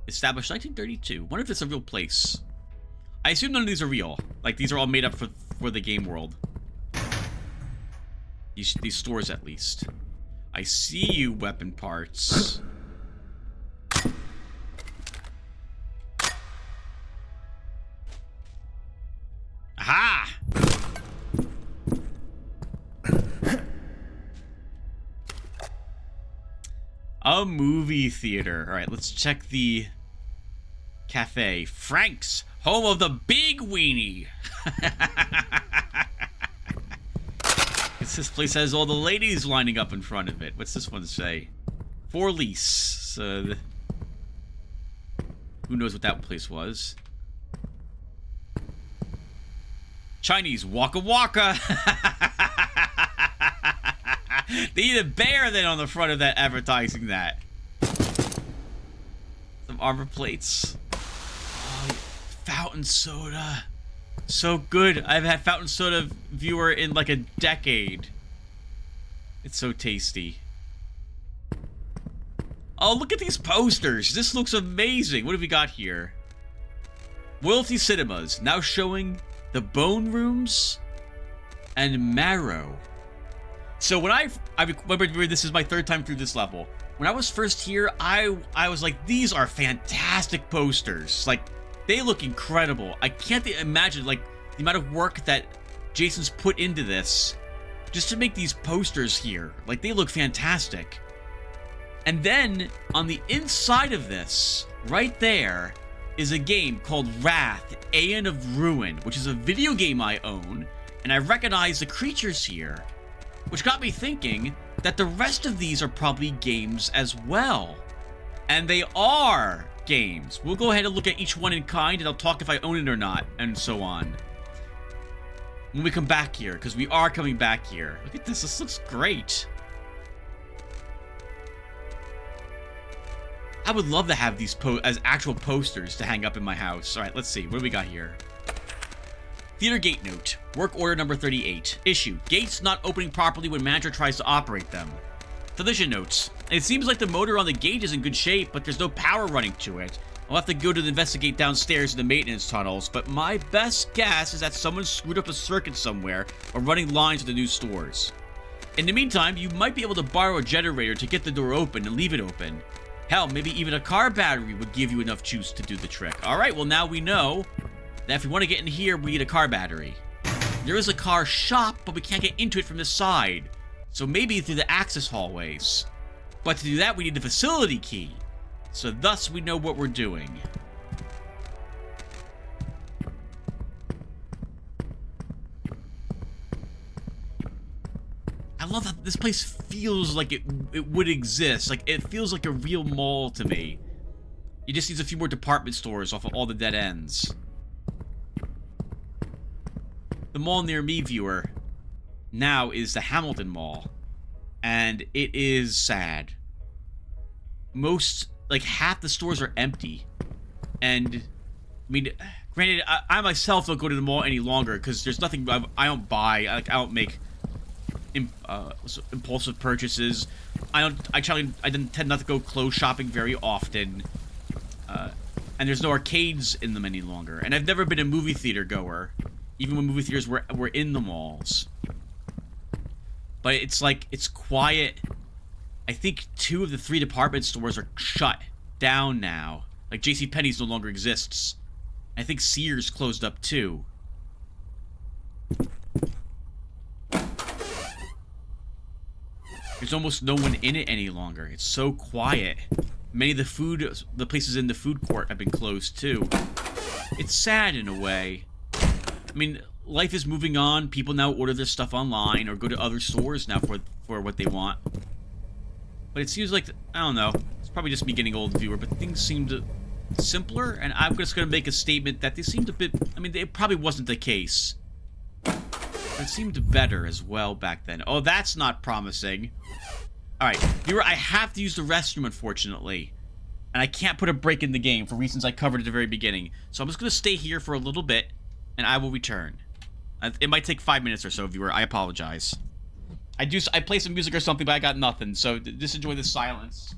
Established 1932. Wonder if it's a real place. I assume none of these are real. Like, these are all made up for the game world. These stores, at least. I see you, weapon parts. Aha! A movie theater. Alright, let's check the cafe. Frank's, home of the Big Weenie. This place has all the ladies lining up in front of it. What's this one say? For lease. So, who knows what that place was? Chinese Waka Waka. They need a bear then on the front of that advertising that. Some armor plates. Oh, fountain soda. So good. I've had fountain soda viewer in like a decade. It's so tasty. Oh, look at these posters. This looks amazing. What have we got here? Royalty Cinemas, now showing The Bone Rooms and Marrow. So when I remember this is my third time through this level. When I was first here, I was like, these are fantastic posters. Like, they look incredible. I can't imagine, like, the amount of work that Jason's put into this just to make these posters here. Like, they look fantastic. And then, on the inside of this, right there, is a game called Wrath, Aeon of Ruin, which is a video game I own, and I recognize the creatures here, which got me thinking that the rest of these are probably games as well. And they are games. We'll go ahead and look at each one in kind, and I'll talk if I own it or not, and so on. When we come back here, because we are coming back here. Look at this. This looks great. I would love to have these as actual posters to hang up in my house. All right, let's see. What do we got here? Theater gate note. Work order number 38. Issue. Gates not opening properly when manager tries to operate them. Collision notes. It seems like the motor on the gate is in good shape, but there's no power running to it. I'll have to go to investigate downstairs in the maintenance tunnels, but my best guess is that someone screwed up a circuit somewhere or running lines to the new stores. In the meantime, you might be able to borrow a generator to get the door open and leave it open. Hell, maybe even a car battery would give you enough juice to do the trick. Alright, well now we know that if we want to get in here, we need a car battery. There is a car shop, but we can't get into it from the side. So maybe through the access hallways. But to do that, we need the facility key. So thus, we know what we're doing. I love that this place feels like it would exist. Like, it feels like a real mall to me. It just needs a few more department stores off of all the dead ends. The mall near me, viewer, now is the Hamilton Mall. And it is sad. Like, half the stores are empty. And, I mean, granted, I myself don't go to the mall any longer because there's nothing I don't buy. Like, I don't make impulsive purchases. I tend not to go clothes shopping very often. And there's no arcades in them any longer. And I've never been a movie theater goer, even when movie theaters were in the malls. But it's like, it's quiet. I think 2 of the 3 department stores are shut down now. Like, JCPenney's no longer exists. I think Sears closed up too. There's almost no one in it any longer. It's so quiet. Many of the places in the food court have been closed too. It's sad in a way. I mean, life is moving on. People now order their stuff online or go to other stores now for what they want. But it seems like, I don't know, it's probably just me getting old, viewer, but things seemed simpler, and I'm just going to make a statement that they seemed a bit, I mean, it probably wasn't the case. But it seemed better as well back then. Oh, that's not promising. Alright, viewer, I have to use the restroom, unfortunately. And I can't put a break in the game for reasons I covered at the very beginning. So I'm just going to stay here for a little bit, and I will return. It might take 5 minutes or so, viewer. I apologize. I play some music or something, but I got nothing, so just enjoy the silence.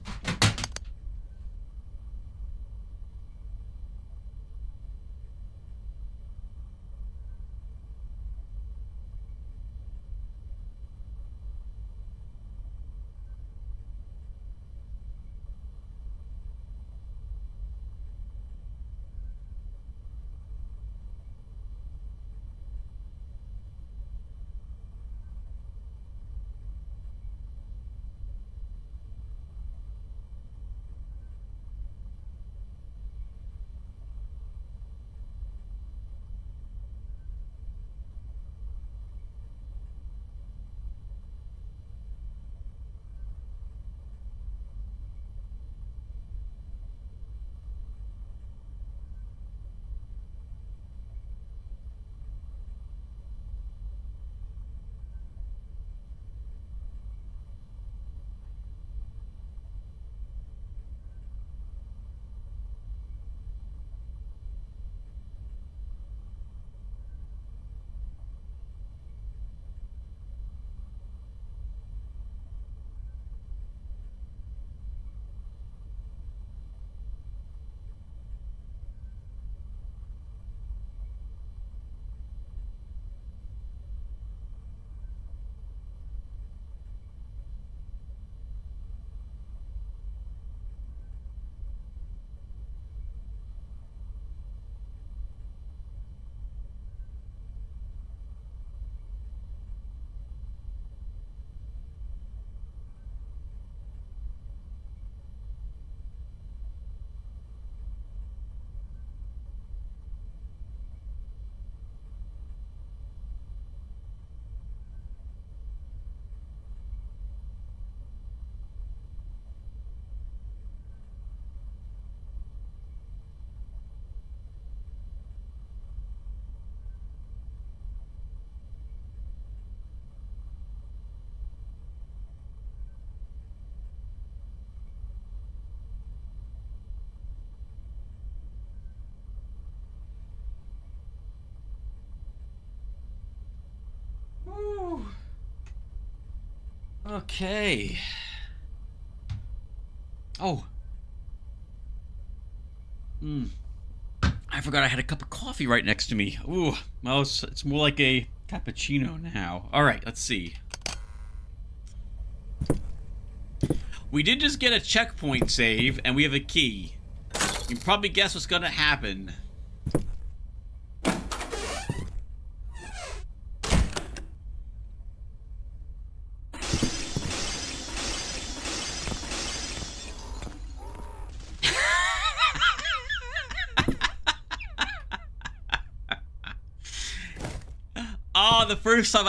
Okay. Oh. I forgot I had a cup of coffee right next to me. Ooh. Well, it's more like a cappuccino now. Alright, let's see. We did just get a checkpoint save, and we have a key. You can probably guess what's gonna happen. Oh, the first time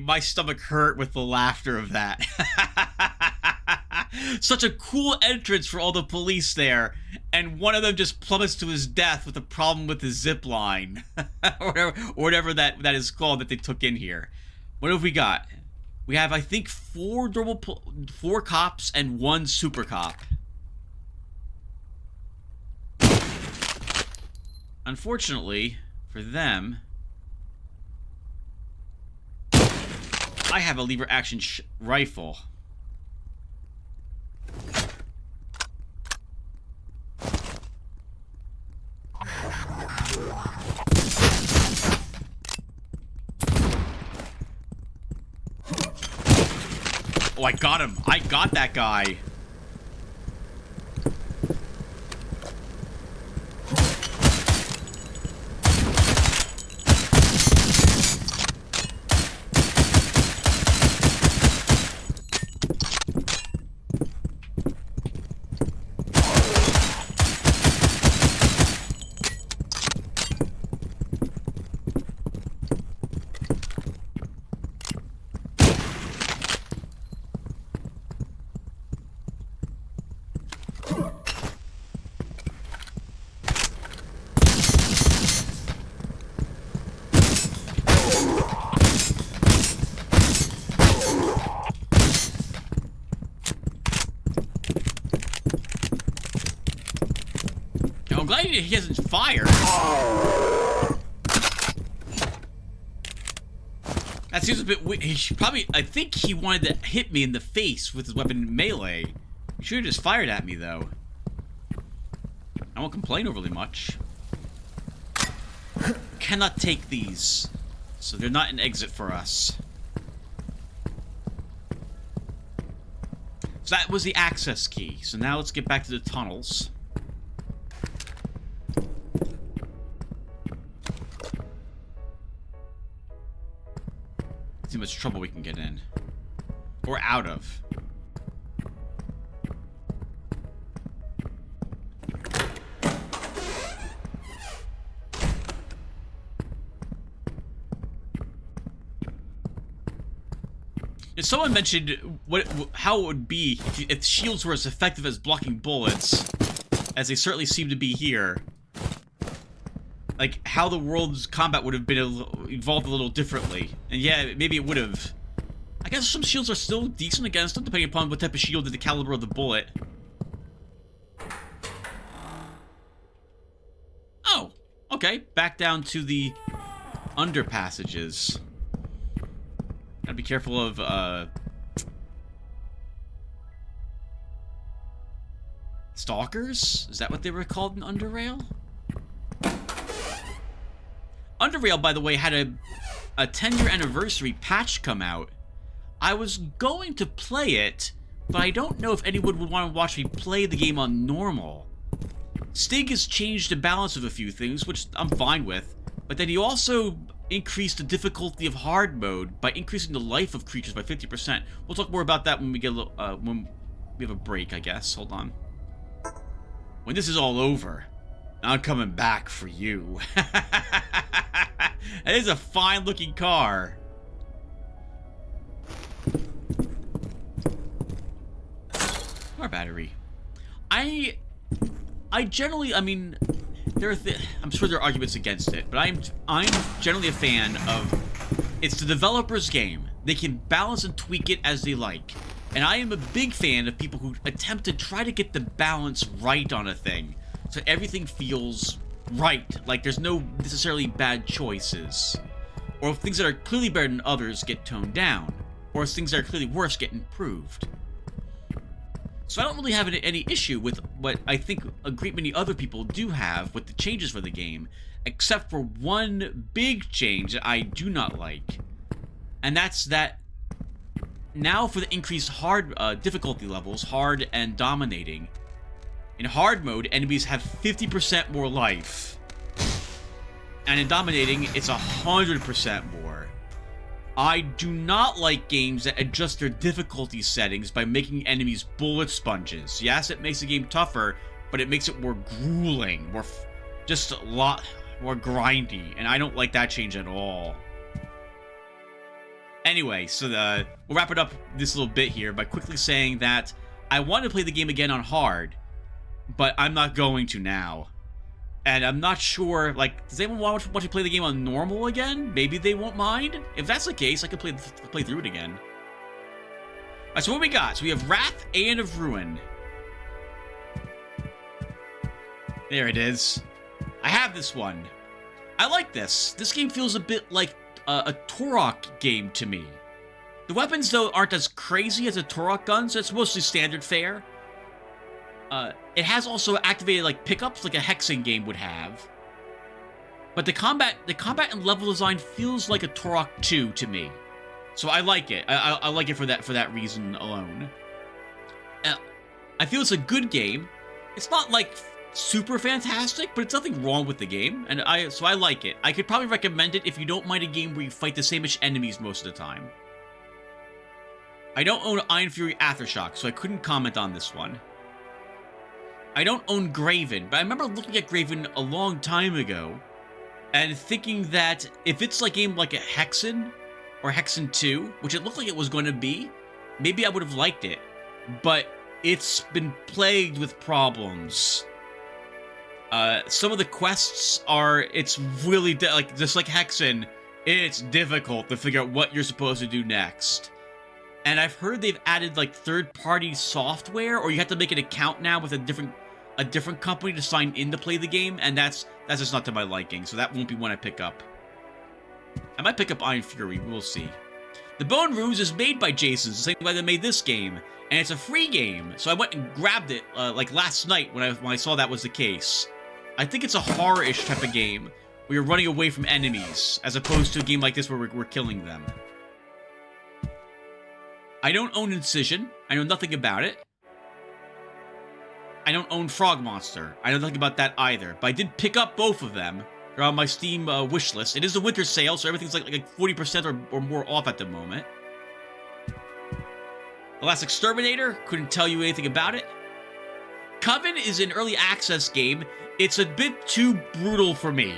my stomach hurt with the laughter of that. Such a cool entrance for all the police there, and one of them just plummets to his death with a problem with his zip line, or whatever that is called that they took in here. What have we got? We have, I think, 4 cops and 1 super cop. Unfortunately for them, I have a lever action rifle. Oh, I got him. I got that guy. glad he hasn't fired. That seems a bit weird. He should probably... I think he wanted to hit me in the face with his weapon melee. He should have just fired at me, though. I won't complain overly much. Cannot take these. So they're not an exit for us. So that was the access key. So now let's get back to the tunnels. See how much trouble we can get in. Or out of. Someone mentioned how it would be if shields were as effective as blocking bullets, as they certainly seem to be here. Like, how the world's combat would have been evolved a little differently. And yeah, maybe it would have. I guess some shields are still decent against them, depending upon what type of shield and the caliber of the bullet. Oh, okay. Back down to the underpassages. Gotta be careful of, stalkers? Is that what they were called in Underrail? Underrail, by the way, had a 10-year anniversary patch come out. I was going to play it, but I don't know if anyone would want to watch me play the game on normal. Stig has changed the balance of a few things, which I'm fine with, but then he also increased the difficulty of hard mode by increasing the life of creatures by 50%. We'll talk more about that when we get a little, when we have a break, I guess. Hold on. When this is all over, I'm coming back for you. That is a fine-looking car. Car battery. I generally, I mean, I'm sure there are arguments against it, but I'm generally a fan of, it's the developer's game. They can balance and tweak it as they like. And I am a big fan of people who attempt to try to get the balance right on a thing, so everything feels right, like there's no necessarily bad choices. Or if things that are clearly better than others get toned down, or if things that are clearly worse get improved. So I don't really have any issue with what I think a great many other people do have with the changes for the game, except for one big change that I do not like. And that's that now for the increased hard difficulty levels, hard and dominating, in hard mode, enemies have 50% more life. And in dominating, it's 100% more. I do not like games that adjust their difficulty settings by making enemies bullet sponges. Yes, it makes the game tougher, but it makes it more grueling, just a lot more grindy, and I don't like that change at all. Anyway, so we'll wrap it up this little bit here by quickly saying that I want to play the game again on hard, but I'm not going to now. And I'm not sure, like, does anyone want to play the game on normal again? Maybe they won't mind? If that's the case, I could play through it again. Alright, so what we got? So we have Wrath and of Ruin. There it is. I have this one. I like this. This game feels a bit like a Turok game to me. The weapons, though, aren't as crazy as a Turok gun, so it's mostly standard fare. It has also activated, like, pickups like a Hexing game would have. But the combat and level design feels like a Turok 2 to me. So I like it. I like it for that reason alone. I feel it's a good game. It's not, like, super fantastic, but it's nothing wrong with the game, and so I like it. I could probably recommend it if you don't mind a game where you fight the same-ish enemies most of the time. I don't own Iron Fury Aftershock, so I couldn't comment on this one. I don't own Graven, but I remember looking at Graven a long time ago and thinking that if it's like a game like a Hexen or Hexen 2, which it looked like it was going to be, maybe I would have liked it. But it's been plagued with problems. Some of the quests are, it's really, like, just like Hexen, it's difficult to figure out what you're supposed to do next. And I've heard they've added, like, third-party software, or you have to make an account now with a different, a different company to sign in to play the game, and that's just not to my liking, so that won't be one I pick up. I might pick up Iron Fury, we'll see. The Bone Rooms is made by Jason's, the same way they made this game, and it's a free game, so I went and grabbed it like last night when I saw that was the case. I think it's a horror-ish type of game, where you're running away from enemies, as opposed to a game like this where we're killing them. I don't own Incision. I know nothing about it. I don't own Frog Monster. I know nothing about that either. But I did pick up both of them. They're on my Steam wish list. It is a winter sale, so everything's like 40% or more off at the moment. The Last Exterminator, couldn't tell you anything about it. Coven is an early access game. It's a bit too brutal for me.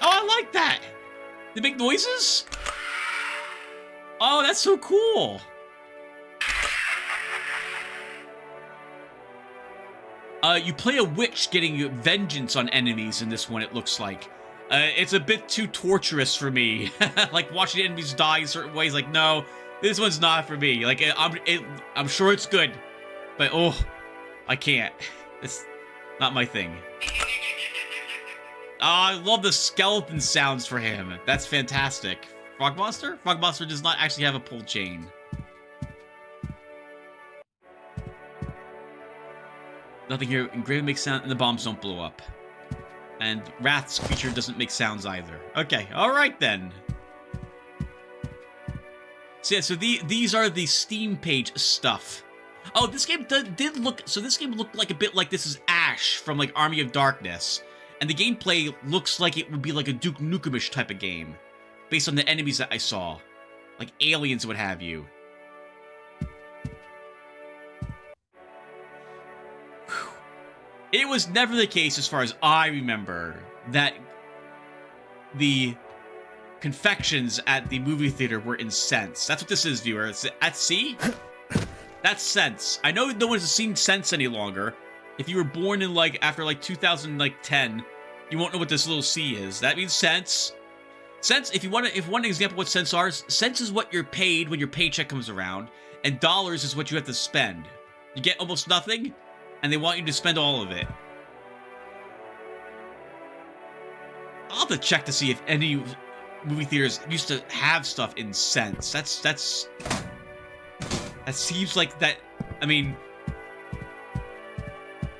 Oh, I like that! They make noises? Oh, that's so cool! You play a witch getting vengeance on enemies in this one, it looks like. It's a bit too torturous for me. Like, watching enemies die in certain ways, like, no, this one's not for me. Like, I'm sure it's good, but, oh, I can't. It's not my thing. Oh, I love the skeleton sounds for him. That's fantastic. Frog Monster? Frog Monster does not actually have a pull chain. Nothing here. Engraven makes sound, and the bombs don't blow up. And Wrath's creature doesn't make sounds either. Okay, alright then. So yeah, so these are the Steam page stuff. Oh, this game did look... So this game looked like a bit like This Is Ash from, like, Army of Darkness. And the gameplay looks like it would be like a Duke Nukem-ish type of game. Based on the enemies that I saw. Like aliens, what have you. It was never the case, as far as I remember, that the confections at the movie theater were in cents. That's what this is, viewer. It's at C? That's cents. I know no one's seen cents any longer. If you were born in, like, after, like, 2010, you won't know what this little C is. That means cents. Cents, if you want an example of what cents are, cents is what you're paid when your paycheck comes around, and dollars is what you have to spend. You get almost nothing, and they want you to spend all of it. I'll have to check to see if any movie theaters used to have stuff in cents. That seems like that, I mean,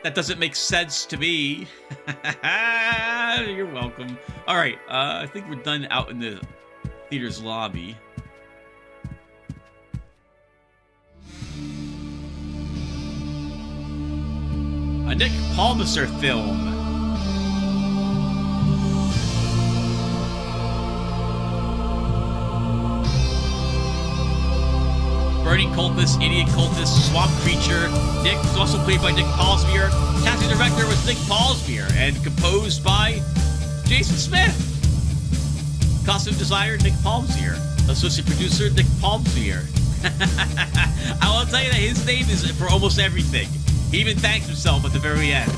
that doesn't make sense to me. You're welcome. Alright, I think we're done out in the theater's lobby. A Nick Palmiser film. Burning Cultist, Idiot Cultist, Swamp Creature. Nick was also played by Nick Paulsbier. Casting director was Nick Paulsbier, and composed by Jason Smith. Costume designer, Nick Paulsbier. Associate producer, Nick Paulsbier. I will tell you that his name is for almost everything. He even thanks himself at the very end.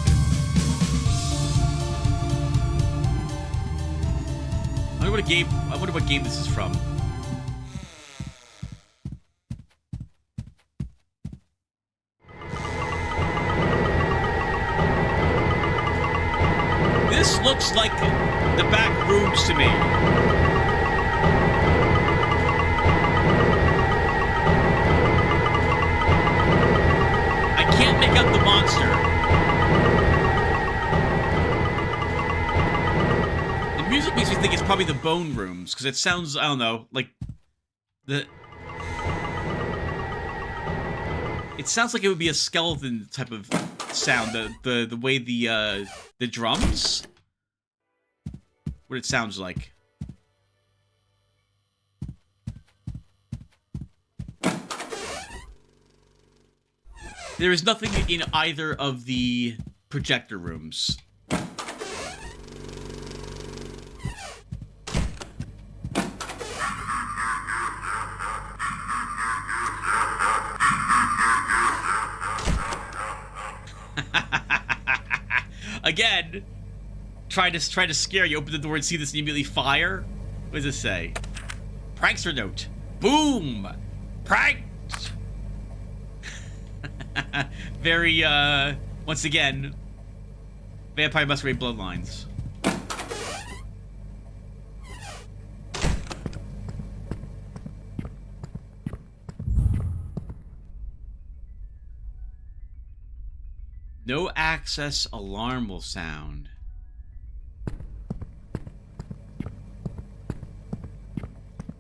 I wonder what game this is from. This looks like the back rooms to me. I can't make out the monster. The music makes me think it's probably the Bone Rooms, because it sounds, I don't know, like it sounds like it would be a skeleton type of sound. The way the drums, what it sounds like. There is nothing in either of the projector rooms. Again, try to scare you. Open the door and see this and immediately fire. What does this say? Prankster note. Boom! Pranked! Very, once again, Vampire Masquerade Bloodlines. No access alarm will sound.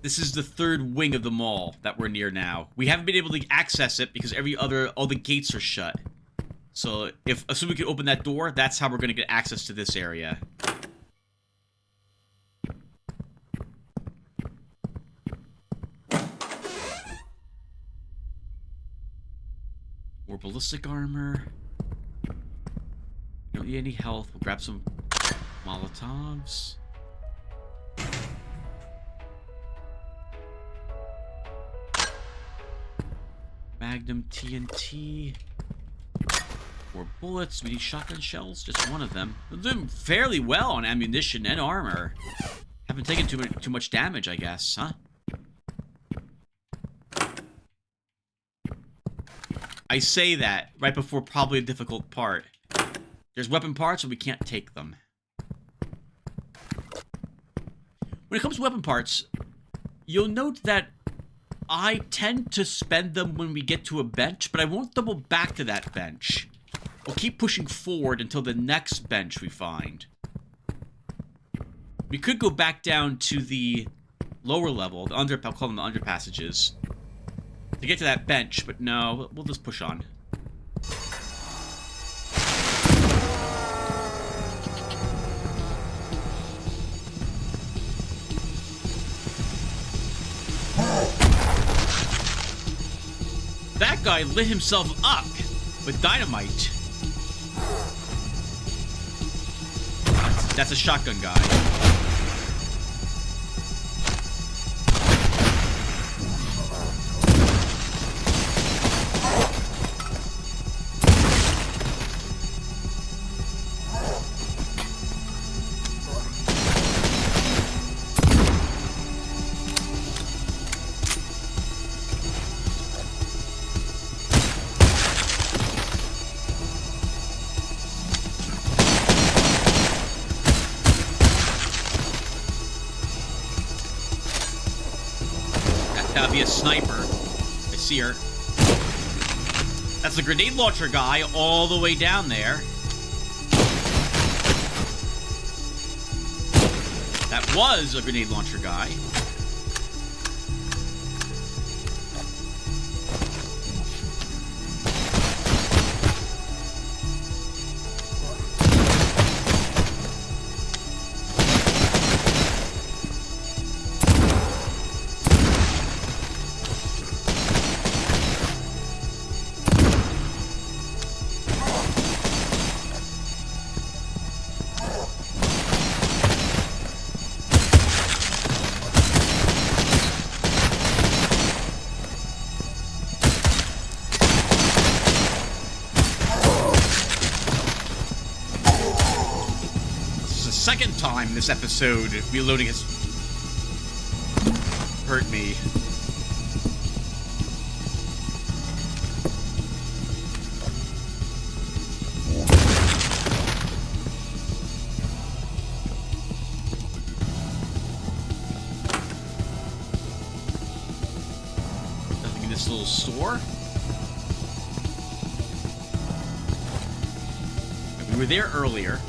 This is the third wing of the mall that we're near now. We haven't been able to access it because all the gates are shut. So, assuming we can open that door, that's how we're going to get access to this area. More ballistic armor. Don't need any health. We'll grab some Molotovs. Magnum TNT. More bullets. We need shotgun shells. Just one of them. We're doing fairly well on ammunition and armor. Haven't taken too much damage, I guess, huh? I say that right before probably a difficult part. There's weapon parts, and we can't take them. When it comes to weapon parts, you'll note that I tend to spend them when we get to a bench, but I won't double back to that bench. We'll keep pushing forward until the next bench we find. We could go back down to the lower level, I'll call them the underpassages, to get to that bench, but no, we'll just push on. That guy lit himself up with dynamite. That's a shotgun guy. That'll be a sniper. I see her. That's the grenade launcher guy all the way down there. That was a grenade launcher guy. Second time this episode, reloading has hurt me. Nothing in this little store. We were there earlier.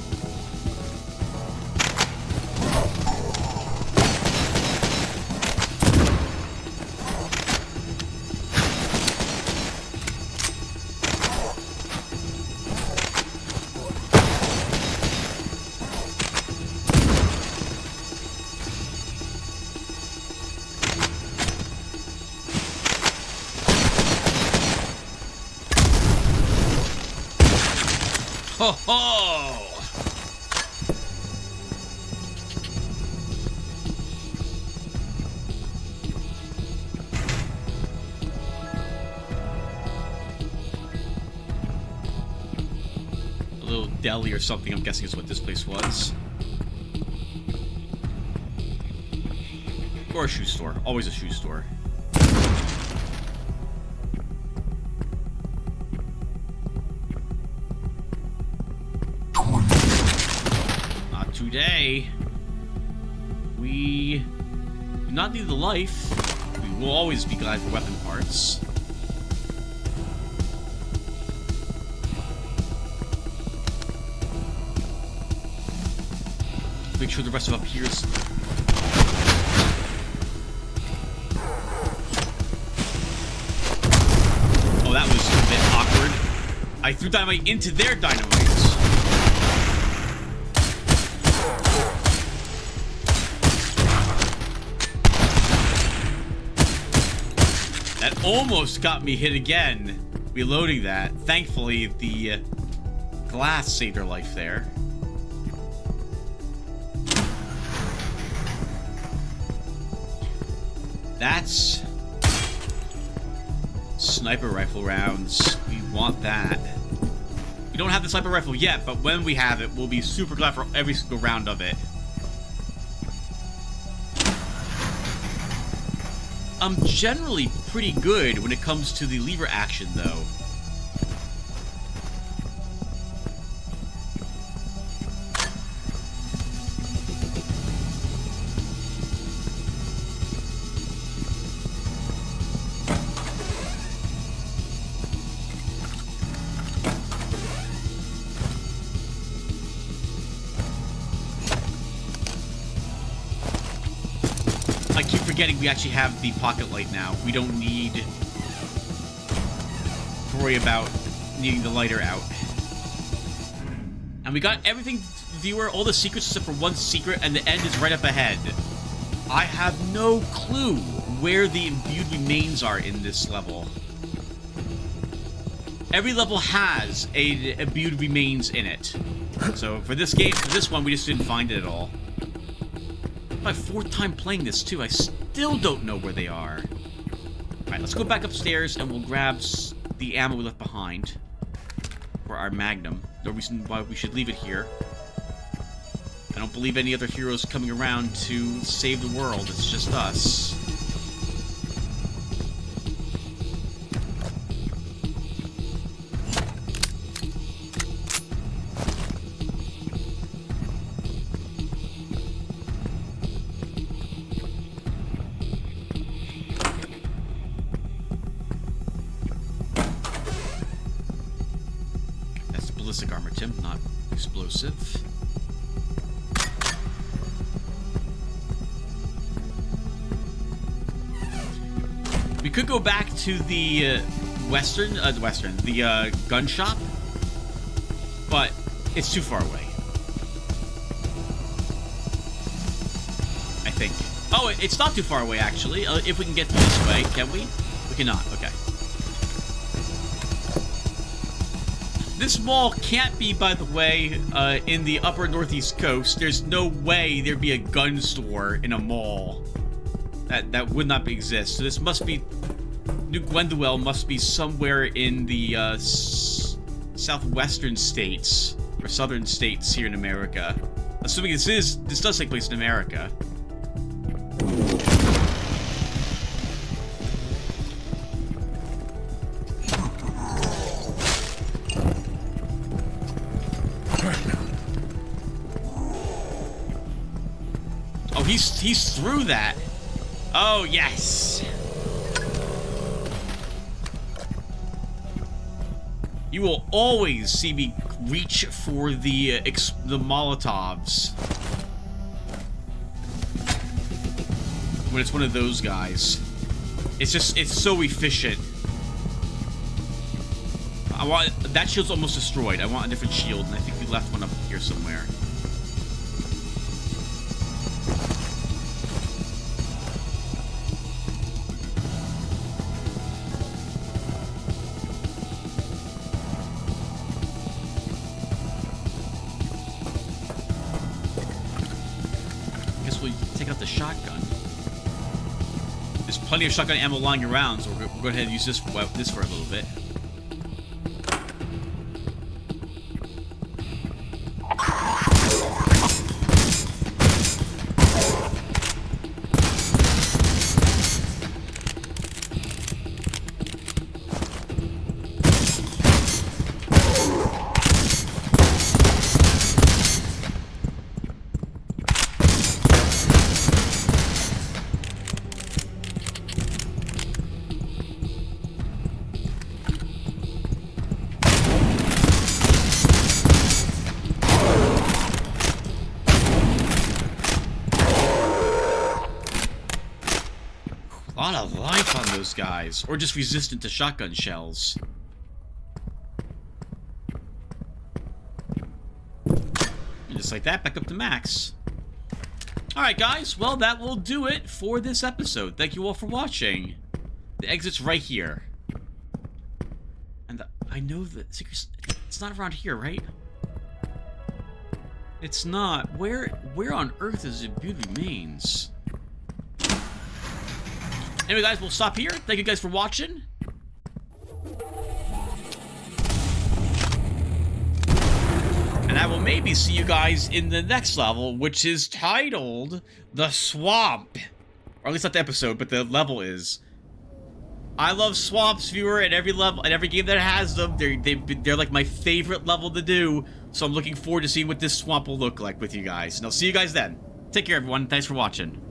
Ho ho! A little deli or something, I'm guessing is what this place was. Or a shoe store. Always a shoe store. Today, we do not need the life. We will always be glad for weapon parts. Make sure the rest of up here is... Oh, that was a bit awkward. I threw dynamite into their dynamites. That almost got me hit again, reloading that. Thankfully, the glass saved her life there. That's sniper rifle rounds. We want that. We don't have the sniper rifle yet, but when we have it, we'll be super glad for every single round of it. I'm generally pretty good when it comes to the lever action, though. I keep forgetting we actually have the pocket light now. We don't need to worry about needing the lighter out. And we got everything, viewer, all the secrets except for one secret, and the end is right up ahead. I have no clue where the imbued remains are in this level. Every level has a imbued remains in it. So for this game, for this one, we just didn't find it at all. My fourth time playing this, too. I still don't know where they are. Alright, let's go back upstairs, and we'll grab the ammo we left behind for our Magnum. No reason why we should leave it here. I don't believe any other heroes coming around to save the world. It's just us. Ballistic armor, Tim, not explosive. We could go back to the gun shop, but it's too far away. I think. Oh, it's not too far away, actually. If we can get through this way, can we? We cannot. Okay. This mall can't be, by the way, in the upper northeast coast. There's no way there'd be a gun store in a mall. That would not exist. So this must be... New Gwenduel must be somewhere in the southwestern states, or southern states here in America. Assuming this does take place in America. He's through that. Oh, yes. You will always see me reach for the Molotovs when it's one of those guys. It's so efficient. That shield's almost destroyed. I want a different shield, and I think we left one up here somewhere. Shotgun. There's plenty of shotgun ammo lying around, so we'll go ahead and use this for a little bit. tough on those guys, or just resistant to shotgun shells. And just like that, back up to max. Alright guys, well that will do it for this episode. Thank you all for watching. The exit's right here. And I know that it's not around here, right? It's not. Where on earth is it Beauty Remains? Anyway guys, we'll stop here. Thank you guys for watching. And I will maybe see you guys in the next level, which is titled The Swamp. Or at least not the episode, but the level is. I love swamps, viewer, at every level, at every game that has them. They're like my favorite level to do. So I'm looking forward to seeing what this swamp will look like with you guys. And I'll see you guys then. Take care, everyone. Thanks for watching.